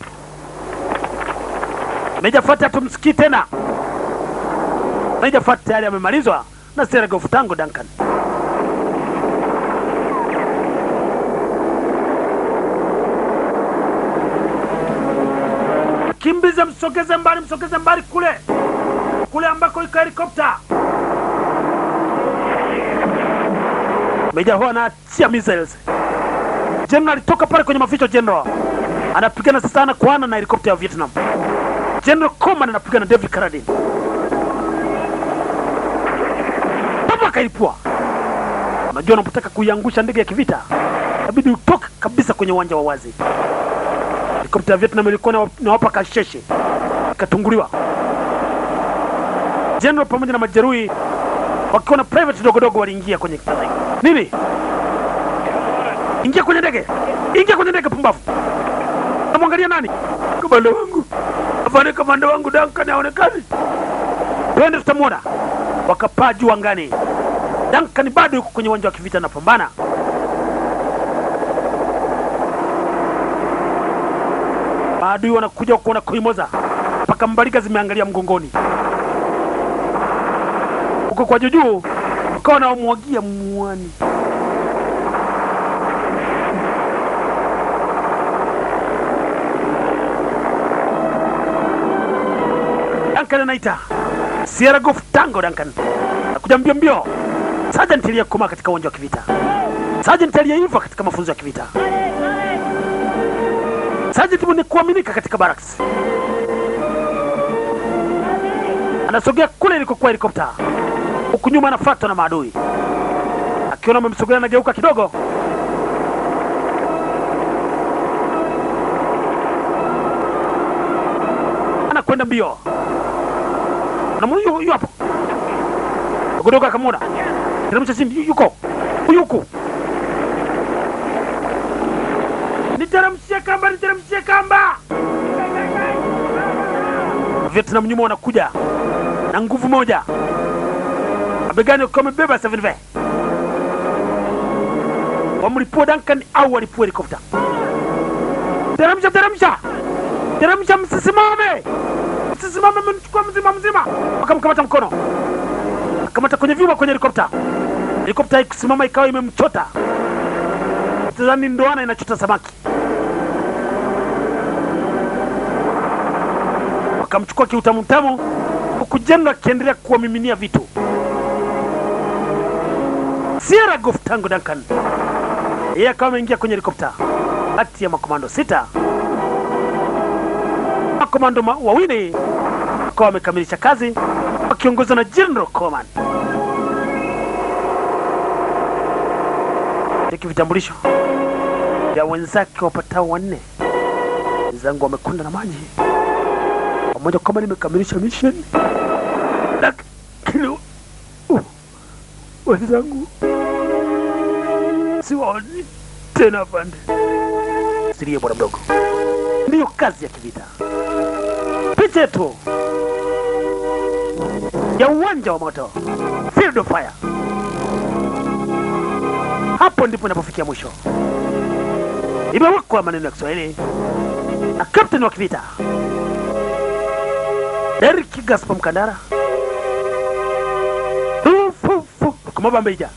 Meja Fati hatumsikii tena. Meja Fati tayari amemalizwa na Seragov tangu Duncan. Kimbiza, msogeze mbali kule ambako iko helikopta. Meja Ho anaachia missiles. General alitoka pale kwenye maficho. General anapigana sasa ana kuana na helikopta ya Vietnam. General Coleman anapigana na David Carradine. Papa kaipua. Unajua unapotaka kuiangusha ndege ya kivita, inabidi utoke kabisa kwenye uwanja wa wazi. Helikopta ya Vietnam ilikuwa inawapa kasheshe. Ikatunguliwa. General pamoja na majeruhi wakiwa na private dogo waliingia kwenye nini? Ingia kwenye ndege pumbavu. Namwangalia nani? Kamanda wangu. Afanye kamanda wangu Duncan haonekani. Twende tutamwona. Wakapaa juu angani. Duncan bado yuko kwenye uwanja wa kivita na pambana. Maadui wanakuja kuona kuimoza. Paka mbaliga zimeangalia mgongoni. Huko kwa juu ukawa na umwagia muani. Duncan anaita Seragov tango Duncan. Nakuja mbio. Sergeant aliyekoma katika uwanja wa kivita. Sergeant aliyeiva katika mafunzo ya kivita. Sergeant mwenye kuaminika katika barracks. Anasogea kule ilikokuwa helikopta. Huku nyuma anafuatwa na maadui. Akiona amemsogelea anageuka kidogo. Anakwenda mbio. Na huyu hapo. Kudoka kamona. Teremsha chini yuko. Huko. Niteremshie kamba. Vietnam nyuma wanakuja na nguvu moja. Mabegani wakiwa wamebeba 7V. Wamlipua Duncan au walipua helikopta. Teremsha, msisimame, mnichukua mzima. Wakamkamata mkono. Akamata kwenye vyuma kwenye helikopta. Helikopta ikusimama ikawa imemchota. Tazani ndoana inachota samaki. Wakamchukua kiutamu huku General akiendelea kuwamiminia vitu. Seragov tangu Duncan. Yeye akawa ameingia kwenye helikopta. Kati ya makomando 6. Makomando wawili akawa wamekamilisha kazi wakiongozwa na General Coleman. Teki vitambulisho ya wenzake wapatao 4. Wenzangu wamekonda na maji. Pamoja kama nimekamilisha mission. Lakini wenzangu Siwaoni tena bande. Siria bwana mdogo. Ndiyo kazi ya kivita. Picha tu ya uwanja wa moto, field of fire. Hapo ndipo inapofikia mwisho. Imewekwa maneno ya Kiswahili na captain wa kivita Eric Gaspar Mkandara. Kumaba Mbeja.